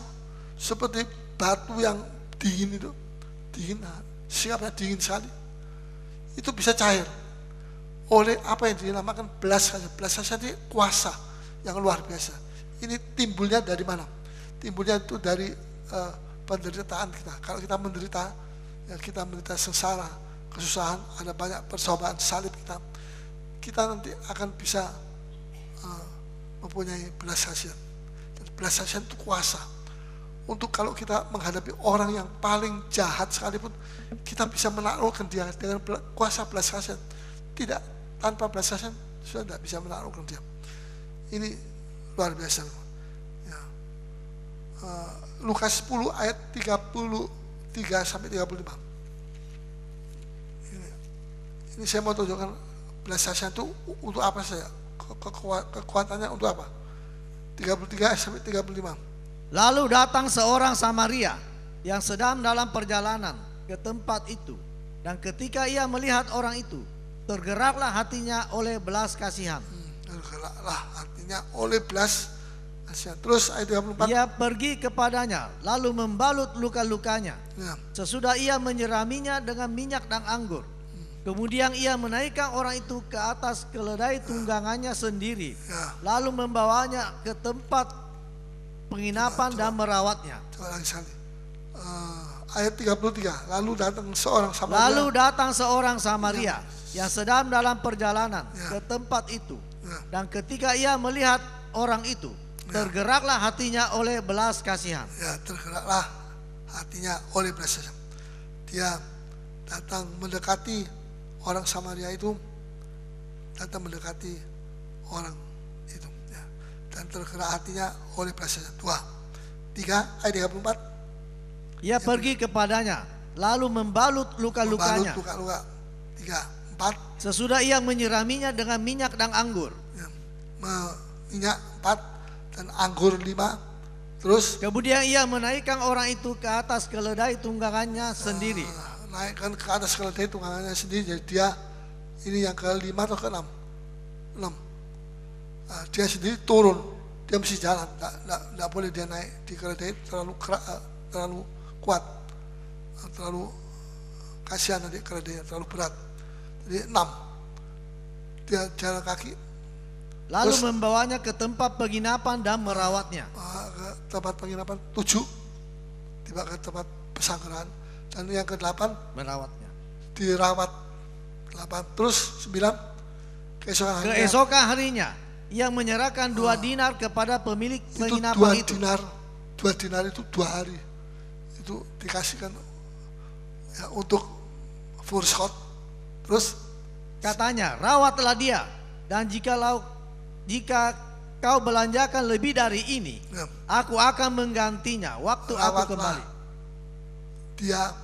seperti batu yang dingin itu, sikapnya dingin sekali. Itu bisa cair oleh apa yang dinamakan belas kasihan. Belas kasihan ini kuasa yang luar biasa. Ini timbulnya dari mana? Timbulnya itu dari penderitaan kita. Kalau kita menderita, ya kita menderita sengsara, kesusahan, ada banyak percobaan salib kita nanti akan bisa mempunyai belas kasihan. Belas kasihan itu kuasa. Untuk kalau kita menghadapi orang yang paling jahat sekalipun, kita bisa menaklukkan dia dengan kuasa belas kasihan. Tidak, tanpa belas kasihan sudah tidak bisa menaklukkan dia. Ini luar biasa. Ya. Lukas 10 ayat 33 sampai 35. Ini saya mau tunjukkan belas kasihan itu untuk apa saya? Kekuatannya untuk apa? 33 sampai 35. Lalu datang seorang Samaria yang sedang dalam perjalanan ke tempat itu, dan ketika ia melihat orang itu, tergeraklah hatinya oleh belas kasihan. Tergeraklah hatinya oleh belas kasihan. Terus ayat 34. Ia pergi kepadanya, lalu membalut luka-lukanya. Ya. Sesudah ia menyiraminya dengan minyak dan anggur. Kemudian ia menaikkan orang itu ke atas keledai tunggangannya sendiri, lalu membawanya ke tempat penginapan dan merawatnya. Coba lagi sekali. Ayat 33. Lalu datang seorang Samaria yang sedang dalam perjalanan ke tempat itu. Dan ketika ia melihat orang itu, tergeraklah hatinya oleh belas kasihan. Ya, tergeraklah hatinya oleh belas kasihan. Dia datang mendekati orang Samaria itu, datang mendekati orang itu, ya. Dan tergerak hatinya oleh belas kasihan. 3 ayat 34. Ia pergi kepadanya, lalu membalut luka-lukanya. 3, 4. Sesudah ia menyiraminya dengan minyak dan anggur. Ya, minyak 4 dan anggur 5. Terus kemudian ia menaikkan orang itu ke atas keledai tunggangannya sendiri. Naikkan ke atas keledai tunggangannya sendiri. Jadi dia ini yang ke-5 atau ke-6? 6. Dia sendiri turun, dia mesti jalan, tidak boleh dia naik di keledai, terlalu kuat, terlalu kasihan nanti keledainya, terlalu berat. Jadi 6. Dia jalan kaki. Lalu Terus, membawanya ke tempat penginapan dan merawatnya. ke tempat penginapan 7. Tiba ke tempat pesanggeran. Dan yang ke-8 Merawatnya. dirawat. 8. Terus 9. Keesokan harinya ia menyerahkan 2 dinar kepada pemilik itu penginapan 2 itu. dinar. 2 dinar itu 2 hari. Itu dikasihkan ya, untuk furskot. Terus Katanya, rawatlah dia, dan jika kau belanjakan lebih dari ini, ya, aku akan menggantinya waktu aku rawatlah kembali. dia.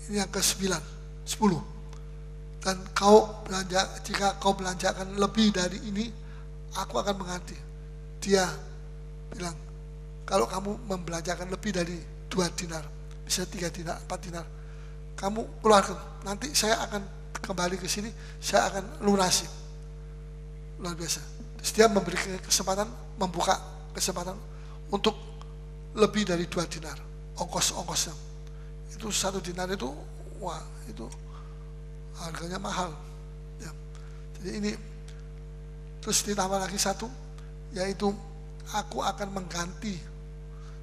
Ini yang ke-9, 10. Dan jika kau belanjakan lebih dari ini, aku akan mengganti. Dia bilang, kalau kamu membelanjakan lebih dari 2 dinar, bisa 3 dinar, 4 dinar, kamu keluarkan. Nanti saya akan kembali ke sini, saya akan lunasi. Luar biasa. Terus dia memberi kesempatan, membuka kesempatan untuk lebih dari 2 dinar ongkos-ongkosnya. Itu 1 dinar itu, wah, itu harganya mahal ya. Jadi ini terus ditambah lagi 1, yaitu aku akan mengganti.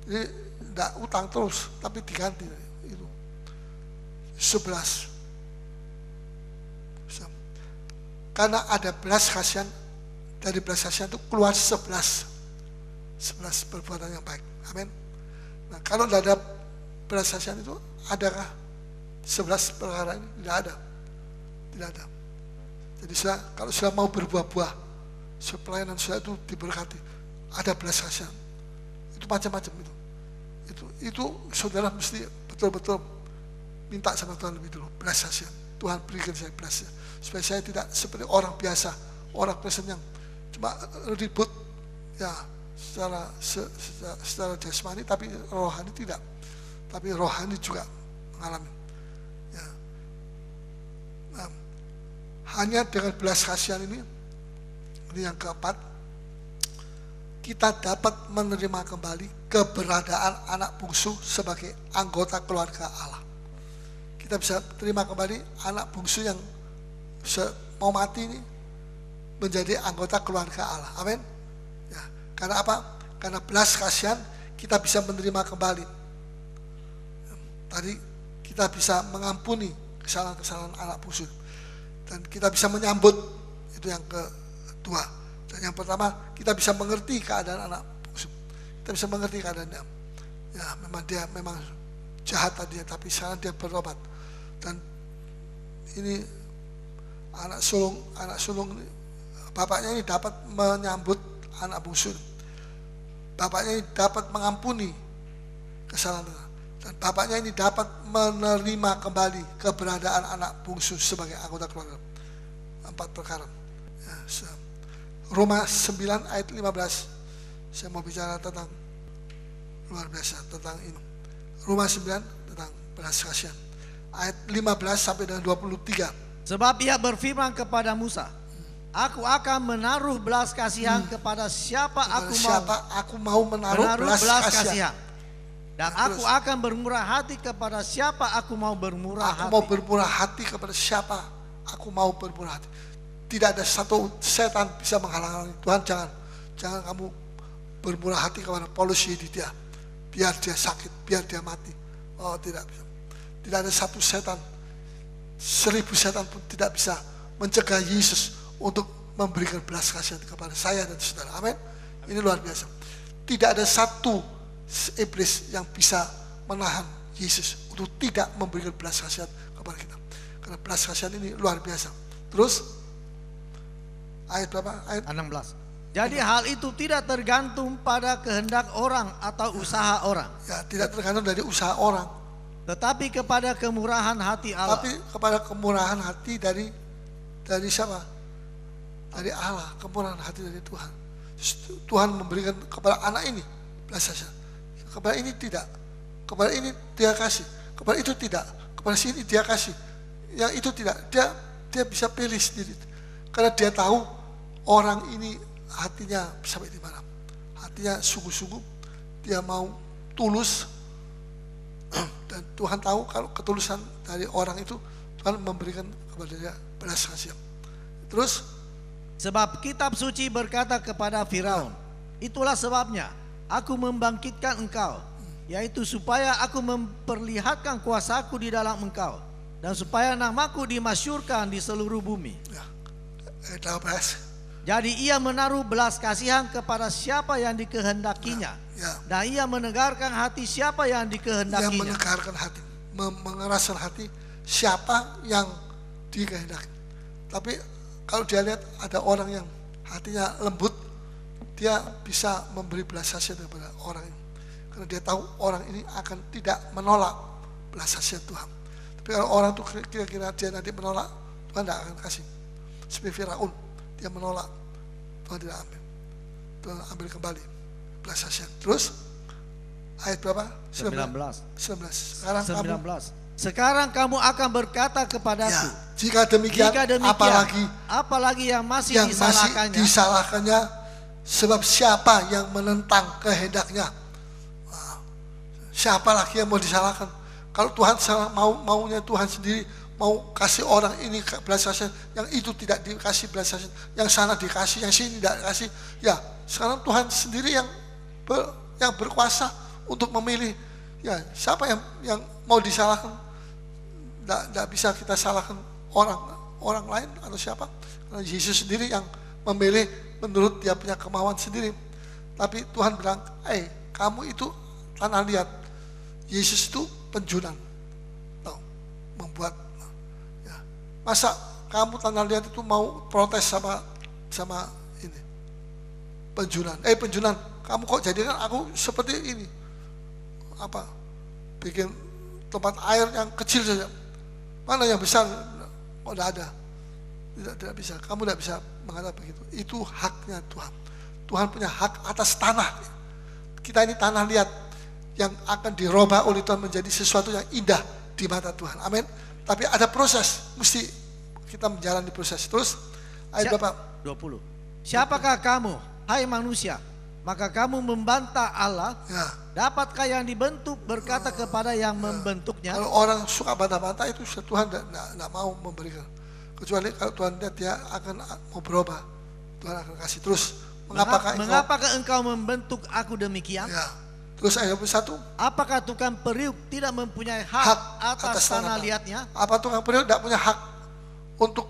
Jadi tidak utang terus, tapi diganti. Itu 11. Karena ada belas kasihan, dari belas kasihan itu keluar 11 perbuatan yang baik. Amin. Nah, kalau tidak ada belas kasihan itu, adakah 11 perkara ini? Tidak ada. Tidak ada. Jadi kalau sudah mau berbuah-buah, pelayanan sudah itu diberkati, ada belas kasihan. Itu macam-macam itu. Itu saudara mesti betul-betul minta sama Tuhan lebih dulu, belas kasihan. Tuhan berikan saya belas kasihan, supaya saya tidak seperti orang biasa, orang Kristen yang cuma ribut ya secara jasmani, tapi rohani tidak. Tapi rohani juga mengalami. Ya. Nah, hanya dengan belas kasihan ini yang keempat, kita dapat menerima kembali keberadaan anak bungsu sebagai anggota keluarga Allah. Kita bisa terima kembali anak bungsu yang mau mati ini menjadi anggota keluarga Allah. Amin. Ya, karena apa? Karena belas kasihan kita bisa menerima kembali. Tadi kita bisa mengampuni kesalahan-kesalahan anak bungsu, dan kita bisa menyambut, itu yang kedua. Dan yang pertama, kita bisa mengerti keadaan anak bungsu. Kita bisa mengerti keadaannya. Ya, dia memang jahat tadi, tapi sekarang dia bertobat. Dan ini anak sulung bapaknya ini dapat menyambut anak bungsu. Bapaknya ini dapat mengampuni kesalahan, dan bapaknya ini dapat menerima kembali keberadaan anak bungsu sebagai anggota keluarga. 4 perkara. Ya, Roma 9 ayat 15. Saya mau bicara tentang luar biasa tentang ini. Roma 9 tentang belas kasihan. Ayat 15 sampai dengan 23. Sebab ia berfirman kepada Musa, aku akan menaruh belas kasihan kepada siapa aku mau menaruh belas kasihan. Dan aku akan bermurah hati kepada siapa aku mau bermurah hati. Aku mau bermurah hati kepada siapa aku mau bermurah hati. Tidak ada satu setan bisa menghalang-halangi. Tuhan, jangan kamu bermurah hati kepada Paulus Yedidia, biar dia sakit, biar dia mati. Oh, tidak bisa. Tidak ada satu setan, 1000 setan pun tidak bisa mencegah Yesus untuk memberikan belas kasihan kepada saya dan saudara. Amin. Ini luar biasa. Tidak ada satu iblis yang bisa menahan Yesus untuk tidak memberikan belas kasihan kepada kita. Karena belas kasihan ini luar biasa. Terus ayat berapa? Ayat 16. Jadi hal itu tidak tergantung pada kehendak orang atau usaha orang. Ya, tidak tergantung dari usaha orang, tetapi kepada kemurahan hati Allah. tapi kepada kemurahan hati dari siapa? Dari Allah, kemurahan hati dari Tuhan. Tuhan memberikan kepada anak ini belas kasihan. Kepada ini tidak. Kepada ini dia kasih. Kepada itu tidak. Kepada sini dia kasih. Yang itu tidak. Dia bisa pilih sendiri. Karena dia tahu orang ini hatinya sampai di mana. Hatinya sungguh-sungguh. Dia mau tulus. Dan Tuhan tahu kalau ketulusan dari orang itu, Tuhan memberikan kepada dia belas kasihan. Terus Sebab kitab suci berkata kepada Firaun, itulah sebabnya aku membangkitkan engkau, yaitu supaya aku memperlihatkan kuasaku di dalam engkau, dan supaya namaku dimasyurkan di seluruh bumi. ya, ayat 18. Jadi ia menaruh belas kasihan kepada siapa yang dikehendakinya, Ya. dan ia menegarkan hati siapa yang Yang dikehendakinya. menegarkan hati, mengeraskan hati siapa yang dikehendaki. Tapi kalau dia lihat ada orang yang hatinya lembut, dia bisa memberi belas kasihan kepada orang ini, karena dia tahu orang ini akan tidak menolak belas kasihan Tuhan. Tapi kalau orang itu kira-kira dia nanti menolak, Tuhan tidak akan kasih. Seperti Firaun, dia menolak, Tuhan tidak ambil. Tuhan ambil kembali belas kasihan. Terus ayat berapa? 19. 19. Sekarang kamu 19. Sekarang kamu akan berkata kepadaku, ya, jika demikian, apalagi yang masih yang masih disalahkannya. disalahkannya, sebab siapa yang menentang kehendaknya? Wah, siapa lagi yang mau disalahkan? Kalau Tuhan maunya Tuhan sendiri mau kasih orang ini belas kasihan, yang itu tidak dikasih belas kasihan, yang sana dikasih, yang sini tidak dikasih. Ya, sekarang Tuhan sendiri yang berkuasa untuk memilih. Ya, siapa yang mau disalahkan? Tidak bisa kita salahkan orang lain atau siapa. Karena Yesus sendiri yang memilih menurut dia punya kemauan sendiri. Tapi Tuhan bilang, kamu itu tanah liat. Yesus itu penjunan, membuat. Ya. Masa kamu tanah liat itu mau protes sama ini penjunan? Penjunan, kamu kok jadikan aku seperti ini? Apa? Bikin tempat air yang kecil saja. Mana yang besar? Oh, tidak ada. Tidak bisa. Kamu tidak bisa mengatakan begitu. Itu haknya Tuhan. Tuhan punya hak atas tanah. Kita ini tanah liat yang akan dirubah oleh Tuhan menjadi sesuatu yang indah di mata Tuhan. Amin. Tapi ada proses. Mesti kita menjalani proses. Terus ayat berapa? 20. Siapakah kamu, hai manusia? Maka kamu membantah Allah. Ya. Dapatkah yang dibentuk berkata kepada yang membentuknya? Kalau orang suka bantah-bantah itu Tuhan tidak mau memberikan. Kecuali kalau Tuhan lihat dia akan mau berubah, Tuhan akan kasih. Terus mengapakah engkau membentuk aku demikian? Ya. Terus ayat 21. Apakah tukang periuk tidak mempunyai hak atas tanah liatnya? Apa tukang periuk tidak punya hak untuk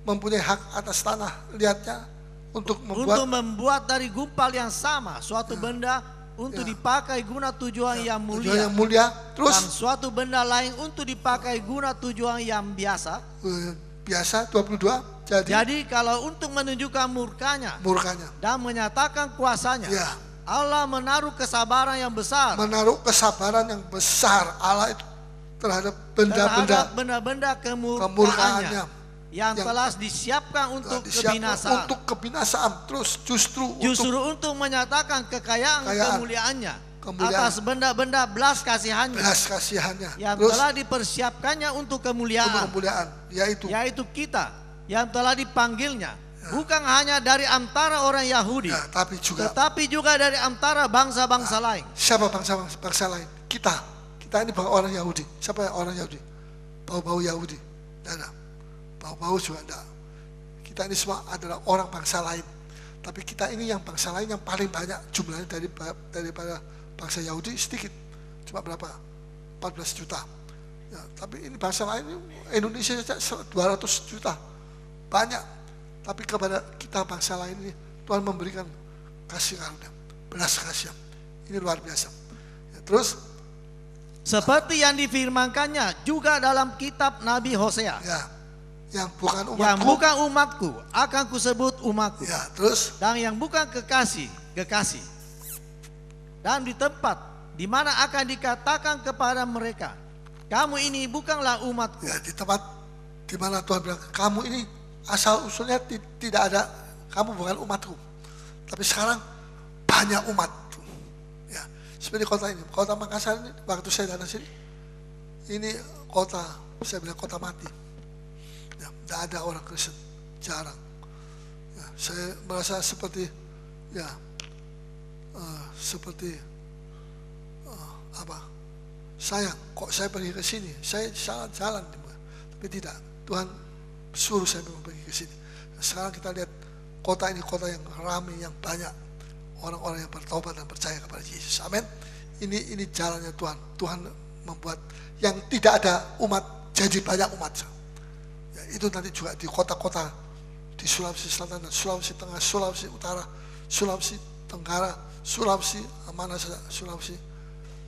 mempunyai hak atas tanah liatnya? Untuk membuat dari gumpal yang sama suatu benda untuk dipakai guna tujuan yang mulia. Terus dan suatu benda lain untuk dipakai guna tujuan yang biasa. 22. Jadi kalau untuk menunjukkan murkanya dan menyatakan kuasanya, ya. Allah menaruh kesabaran yang besar. Allah itu terhadap benda-benda kemurkaannya. Yang telah disiapkan untuk kebinasaan. Terus justru untuk menyatakan kekayaan kemuliaannya atas benda-benda belas kasihannya yang terus, telah dipersiapkannya untuk kemuliaan. Yaitu kita yang telah dipanggilnya, bukan hanya dari antara orang Yahudi, tetapi juga dari antara bangsa-bangsa lain. Siapa bangsa lain? Kita ini bukan orang Yahudi. Siapa yang orang Yahudi? Bau-bau Yahudi. Bau juga enggak. Kita ini semua adalah orang bangsa lain. Tapi kita ini yang bangsa lain yang paling banyak jumlahnya daripada bangsa Yahudi sedikit. Cuma berapa? 14 juta. Ya, tapi ini bangsa lain, Indonesia saja 200 juta. Banyak. Tapi kepada kita bangsa lain ini Tuhan memberikan kasih karunia, belas kasihan. Ini luar biasa. Ya, terus seperti yang difirmankannya juga dalam kitab Nabi Hosea. Ya. Yang bukan umatku akan kusebut umatku. Ya, terus dan yang bukan kekasih. Dan di tempat di mana akan dikatakan kepada mereka, kamu ini bukanlah umatku. Ya, di tempat di mana Tuhan bilang kamu ini asal usulnya tidak ada, kamu bukan umatku. Tapi sekarang banyak umat. Ya, seperti kota ini, kota Makassar ini waktu saya datang sini, ini kota, saya bilang kota mati. Ya, tidak ada orang Kristen, jarang. Ya, saya merasa seperti sayang kok saya pergi ke sini, saya jalan. Tapi tidak, Tuhan suruh saya memang pergi ke sini. Sekarang kita lihat kota ini kota yang ramai, yang banyak orang-orang yang bertobat dan percaya kepada Yesus. Amin. Ini jalannya Tuhan. Tuhan membuat yang tidak ada umat jadi banyak umat. Ya, itu nanti juga di kota-kota di Sulawesi Selatan dan Sulawesi Tengah, Sulawesi Utara, Sulawesi Tenggara, Sulawesi mana saja, Sulawesi,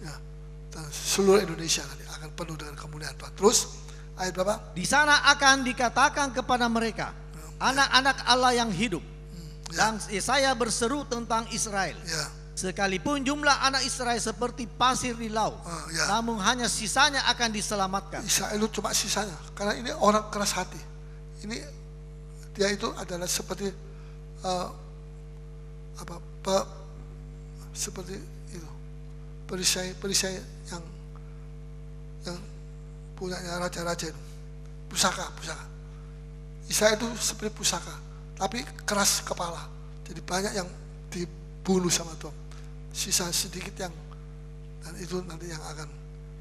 ya, dan seluruh Indonesia nanti akan penuh dengan kemuliaan Tuhan. Terus ayat berapa? Di sana akan dikatakan kepada mereka, anak-anak Allah yang hidup. Dan Yesaya berseru tentang Israel. Ya. Sekalipun jumlah anak Israel seperti pasir di laut, Ya. namun hanya sisanya akan diselamatkan. Israel itu cuma sisanya, karena ini orang keras hati. Ini dia itu adalah seperti seperti itu perisai yang punyanya raja-raja itu, pusaka. Israel itu seperti pusaka, tapi keras kepala. Jadi banyak yang dibunuh sama Tuhan. Sisa sedikit yang, dan itu nanti yang akan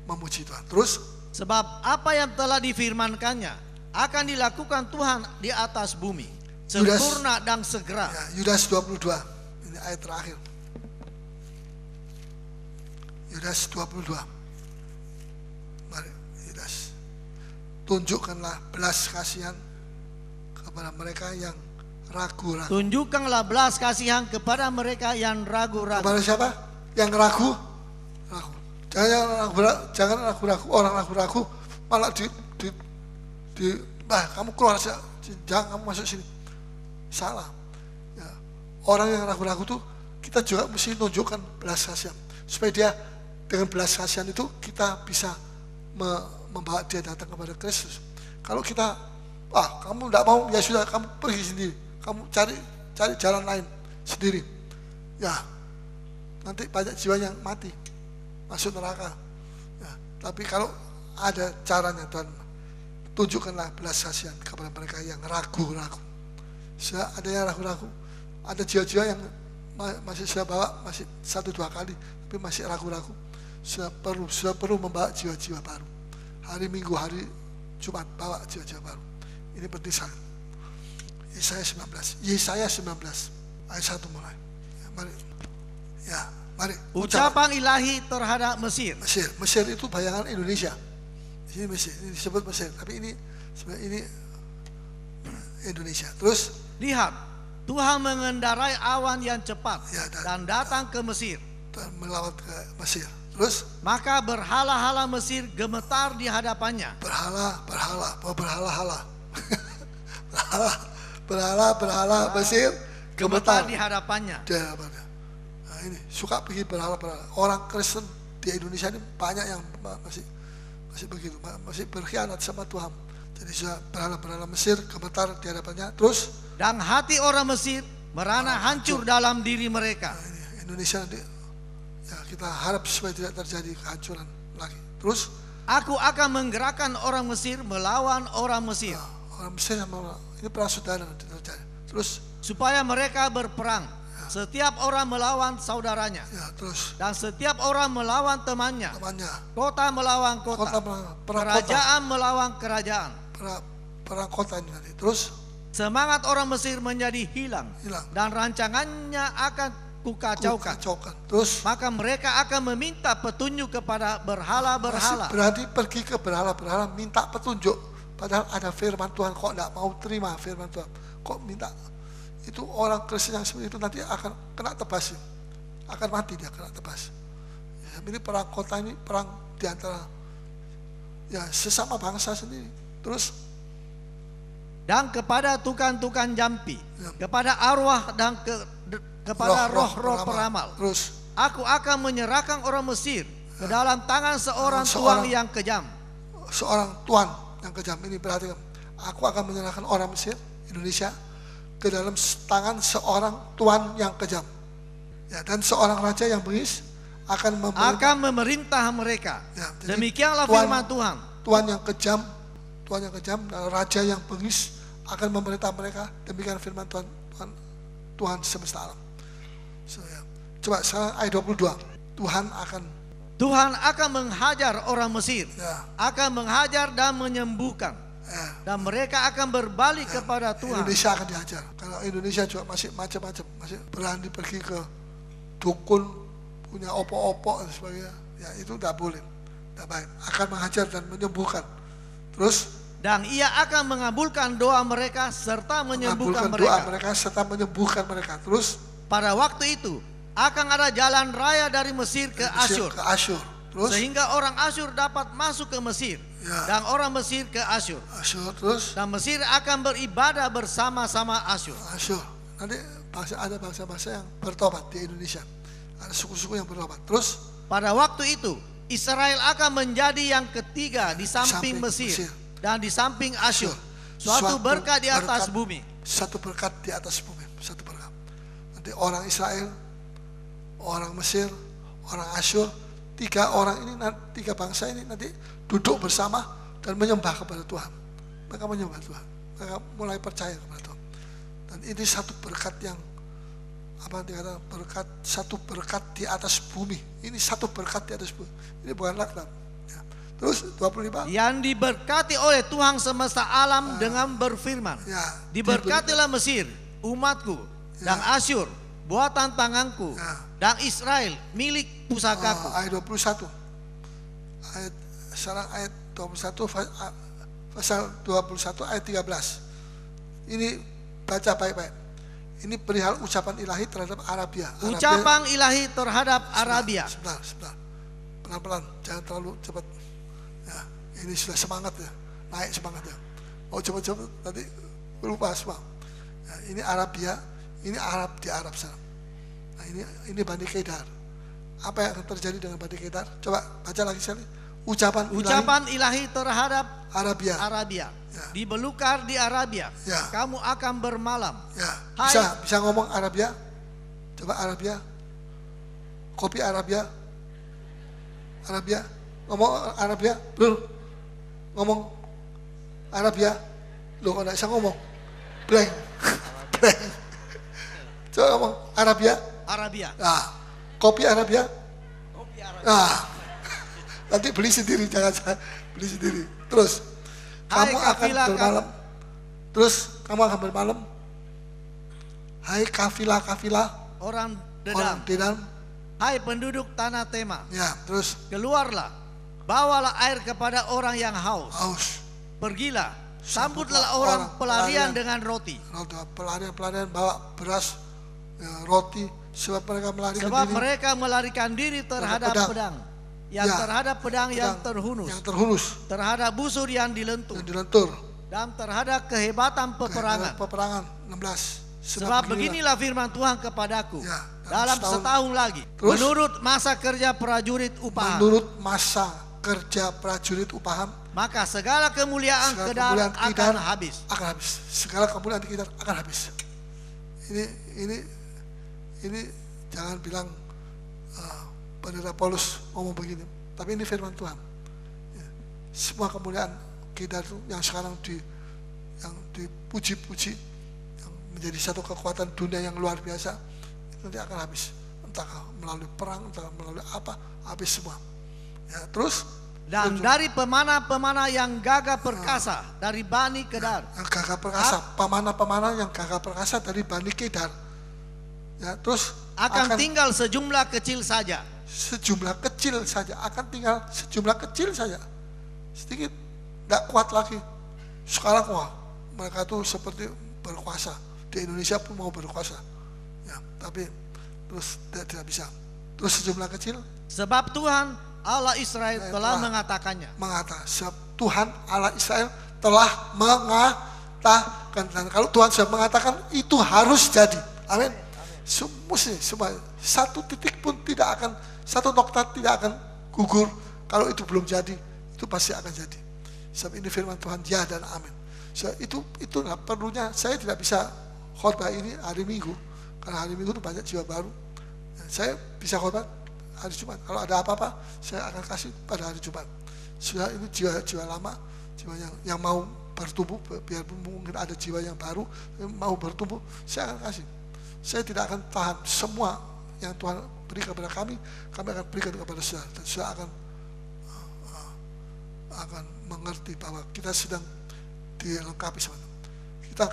memuji Tuhan. Terus, sebab apa yang telah difirmankannya akan dilakukan Tuhan di atas bumi, sempurna dan segera. Ya, Yudas 22, ini ayat terakhir. Yudas 22. Mari, Yudas. Tunjukkanlah belas kasihan kepada mereka yang ragu-ragu. Tunjukkanlah belas kasihan kepada mereka yang ragu-ragu. Kepada siapa? Yang ragu? Ragu. Jangan ragu-ragu. Orang ragu-ragu malah kamu keluar saja, jangan kamu masuk sini. Salah. Ya. Orang yang ragu-ragu tuh kita juga mesti tunjukkan belas kasihan, supaya dia dengan belas kasihan itu kita bisa membawa dia datang kepada Kristus. Kalau kita, kamu tidak mau, ya sudah, kamu pergi sendiri, kamu cari jalan lain sendiri. Ya, nanti banyak jiwa yang mati, masuk neraka. Ya, tapi kalau ada caranya, Tuhan, tunjukkanlah belas kasihan kepada mereka yang ragu-ragu. Sudah ada yang ragu-ragu, ada jiwa-jiwa yang masih sudah bawa, masih 1-2 kali, tapi masih ragu-ragu. Sudah perlu membawa jiwa-jiwa baru. Hari Minggu, hari Jumat, bawa jiwa-jiwa baru. Ini penting sekali. Yesaya 19 ayat 1 mulai. Ya, mari. Ya, mari. Ucapan ilahi terhadap Mesir. Mesir itu bayangan Indonesia. Ini Mesir, ini disebut Mesir, tapi ini sebenarnya ini Indonesia. Terus, lihat, Tuhan mengendarai awan yang cepat, ya, dan datang ke Mesir. Dan melawat ke Mesir. Terus, maka berhala-hala Mesir gemetar di hadapannya. Berhala Mesir gemetar di hadapannya. Nah, ini suka pergi berhala-berhala. Orang Kristen di Indonesia ini banyak yang masih begitu, masih berkhianat sama Tuhan. Jadi sudah berhala-berhala Mesir gemetar di hadapannya. Terus, dan hati orang Mesir merana hancur dalam diri mereka. Nah, ini Indonesia nanti, ya, kita harap supaya tidak terjadi kehancuran lagi. Terus, aku akan menggerakkan orang Mesir melawan orang Mesir. Orang Mesir sama ini perang saudara nanti terjadi. Terus, supaya mereka berperang. Setiap orang melawan saudaranya. Ya, terus. Dan setiap orang melawan temannya. Kota melawan kota. Kerajaan melawan kerajaan. Perang kota ini nanti. Terus, semangat orang Mesir menjadi hilang. Dan rancangannya akan kukacaukan. Terus, maka mereka akan meminta petunjuk kepada berhala-berhala. Berarti pergi ke berhala-berhala minta petunjuk. Padahal ada firman Tuhan, kok tidak mau terima firman Tuhan. Kok minta? Itu orang Kristen yang seperti itu nanti akan kena tebas, akan mati dia kena tebas. Ya, ini perang kota, ini perang diantara ya sesama bangsa sendiri. Terus, dan kepada tukang-tukang jampi, ya, kepada arwah dan kepada roh-roh peramal. Terus, aku akan menyerahkan orang Mesir ke dalam tangan seorang tuan yang kejam. Seorang tuan yang kejam, ini berarti aku akan menyerahkan orang Mesir, Indonesia, ke dalam tangan seorang tuan yang kejam. Ya, dan seorang raja yang bengis akan memerintah mereka. Ya, demikianlah firman Tuhan. Tuan yang kejam, dan raja yang bengis akan memerintah mereka. Demikian firman Tuhan semesta alam. So, ya. Coba sekarang ayat 22. Tuhan akan menghajar orang Mesir, ya, akan menghajar dan menyembuhkan, dan mereka akan berbalik kepada Tuhan. Indonesia akan dihajar. Kalau Indonesia juga masih macam-macam, masih berani pergi ke dukun, punya opo-opo dan sebagainya, ya itu tidak boleh, tidak baik. Akan menghajar dan menyembuhkan. Terus dan ia akan mengabulkan doa mereka serta menyembuhkan doa mereka. mereka serta menyembuhkan mereka. Terus pada waktu itu akan ada jalan raya dari Mesir ke Asyur. Terus Sehingga orang Asyur dapat masuk ke Mesir, ya. dan orang Mesir ke Asyur. Terus Dan Mesir akan beribadah bersama-sama Asyur. Nanti ada bangsa-bangsa yang bertobat di Indonesia. Ada suku-suku yang bertobat. Terus pada waktu itu Israel akan menjadi yang ketiga di samping Mesir dan di samping Asyur. Suatu berkat di atas bumi. Satu berkat di atas bumi. Satu berkat. Nanti orang Israel, orang Mesir, orang Asyur, tiga bangsa ini nanti duduk bersama dan menyembah kepada Tuhan. Mereka menyembah Tuhan. Mereka mulai percaya kepada Tuhan. Dan ini satu berkat yang satu berkat di atas bumi. Ini satu berkat di atas bumi. Ini bukan laknat. Ya. Terus 25. Yang diberkati oleh Tuhan semesta alam dengan berfirman. Ya, diberkatilah Mesir, umatku, dan Asyur, buatan tanganku, dan Israel, milik pusakaku. Ayat 21. Sekarang ayat 21, pasal 21 ayat 13. Ini baca baik-baik. Ini perihal ucapan ilahi terhadap Arabia. Ucapan ilahi terhadap Arabia. Sebentar. Pelan-pelan, jangan terlalu cepat. Ya, ini sudah semangat ya, naik semangatnya. Mau cepat-cepat nanti lupa semua. Ya, ini Arabia, ini Arab di Arab sana. Nah, ini Bani Kedar. Apa yang akan terjadi dengan Bani Kedar? Coba baca lagi sekali. Ucapan ilahi terhadap Arabia. Ya. Dibelukar di Arabia. Ya. Kamu akan bermalam. Ya. Bisa ngomong Arabia? Coba Arabia. Kopi Arabia. Ngomong Arabia. Loh. Ngomong Arabia. Loh, kok gak bisa ngomong? Blank. Coba ngomong Arabia. Nah, kopi Arabia. Nah, nanti beli sendiri, jangan beli sendiri. Terus kamu akan bermalam. Kamu akan bermalam. Hai kafilah orang Dedan. Hai penduduk tanah Tema. Ya, terus keluarlah, bawalah air kepada orang yang haus. Pergilah, sambutlah orang pelarian dengan roti. Pelarian bawa beras, ya, roti, sebab mereka melarikan diri terhadap pedang. Terhadap pedang yang terhunus, terhadap busur yang dilentur, dan terhadap kehebatan peperangan. 16. Sebab beginilah firman Tuhan kepadaku, dalam setahun lagi, menurut masa kerja prajurit upahan, maka segala kemuliaan Kedar akan habis. Segala kemuliaan Kedar akan habis. Ini jangan bilang Pendeta Paulus ngomong begini, tapi ini firman Tuhan. Semua kemuliaan Kedar itu yang sekarang yang dipuji-puji, yang menjadi satu kekuatan dunia yang luar biasa, nanti akan habis. Entah melalui perang, entah melalui apa, habis semua. Ya, terus dan dari pemana-pemana yang gagah perkasa dari Bani Kedar. Yang gagah perkasa, pemana-pemana yang gagah perkasa dari Bani Kedar. Ya, terus akan tinggal sejumlah kecil saja. Akan tinggal sejumlah kecil saja. Sedikit, tidak kuat lagi. Sekarang mereka tuh seperti berkuasa. Di Indonesia pun mau berkuasa. Ya, tapi terus tidak bisa. Terus sejumlah kecil. Sebab Tuhan Allah Israel telah mengatakannya. Sebab Tuhan Allah Israel telah mengatakan. Dan kalau Tuhan sudah mengatakan, itu harus jadi. Amin. Semua satu titik pun tidak akan, satu nokta tidak akan gugur. Kalau itu belum jadi, itu pasti akan jadi. Sebab ini firman Tuhan, ya dan amin. So, itulah perlunya. Saya tidak bisa khotbah ini hari Minggu, karena hari Minggu itu banyak jiwa baru. Saya bisa khotbah hari Jumat. Kalau ada apa-apa, saya akan kasih pada hari Jumat. Sudah ini jiwa lama, jiwa yang mau bertumbuh, biarpun mungkin ada jiwa yang baru mau bertumbuh, saya akan kasih. Saya tidak akan tahan semua yang Tuhan beri kepada kami akan berikan kepada saudara. Dan saudara akan mengerti bahwa kita sedang dilengkapi sama Tuhan. Kita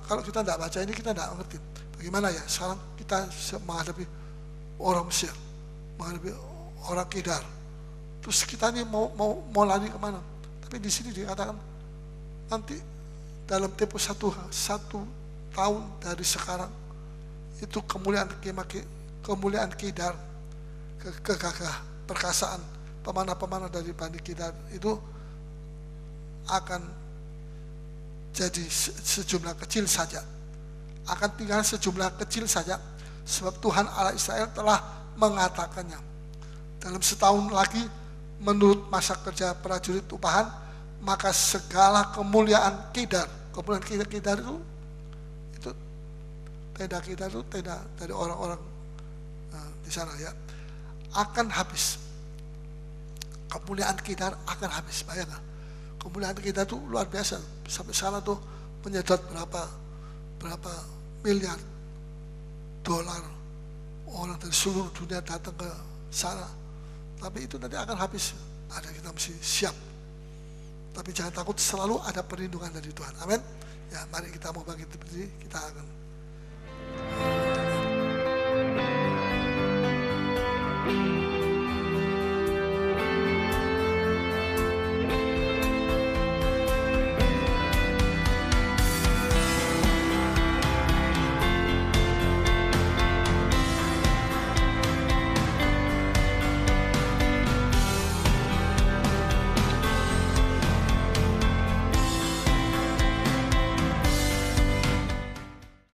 kalau kita tidak baca ini, kita tidak ngerti bagaimana ya sekarang kita menghadapi orang Mesir, menghadapi orang Kedar. Terus kita ini mau lari kemana? Tapi di sini dikatakan nanti dalam tempo satu tahun dari sekarang itu kemuliaan Kedar, kegagah perkasaan pemanah-pemanah dari Bani Kedar itu akan jadi sejumlah kecil saja, akan tinggal sejumlah kecil saja, sebab Tuhan Allah Israel telah mengatakannya. Dalam setahun lagi menurut masa kerja prajurit upahan, maka segala kemuliaan Kedar itu tenda Kedar itu tenda dari orang-orang di sana ya, akan habis. Kemuliaan Kedar akan habis, bayangkan. Kemuliaan Kedar itu luar biasa, sampai sana tuh menyedot berapa miliar dolar, orang dari seluruh dunia datang ke sana. Tapi itu nanti akan habis. Ada, kita mesti siap. Tapi jangan takut, selalu ada perlindungan dari Tuhan. Amin. Ya, mari kita mau bangkit berdiri, kita akan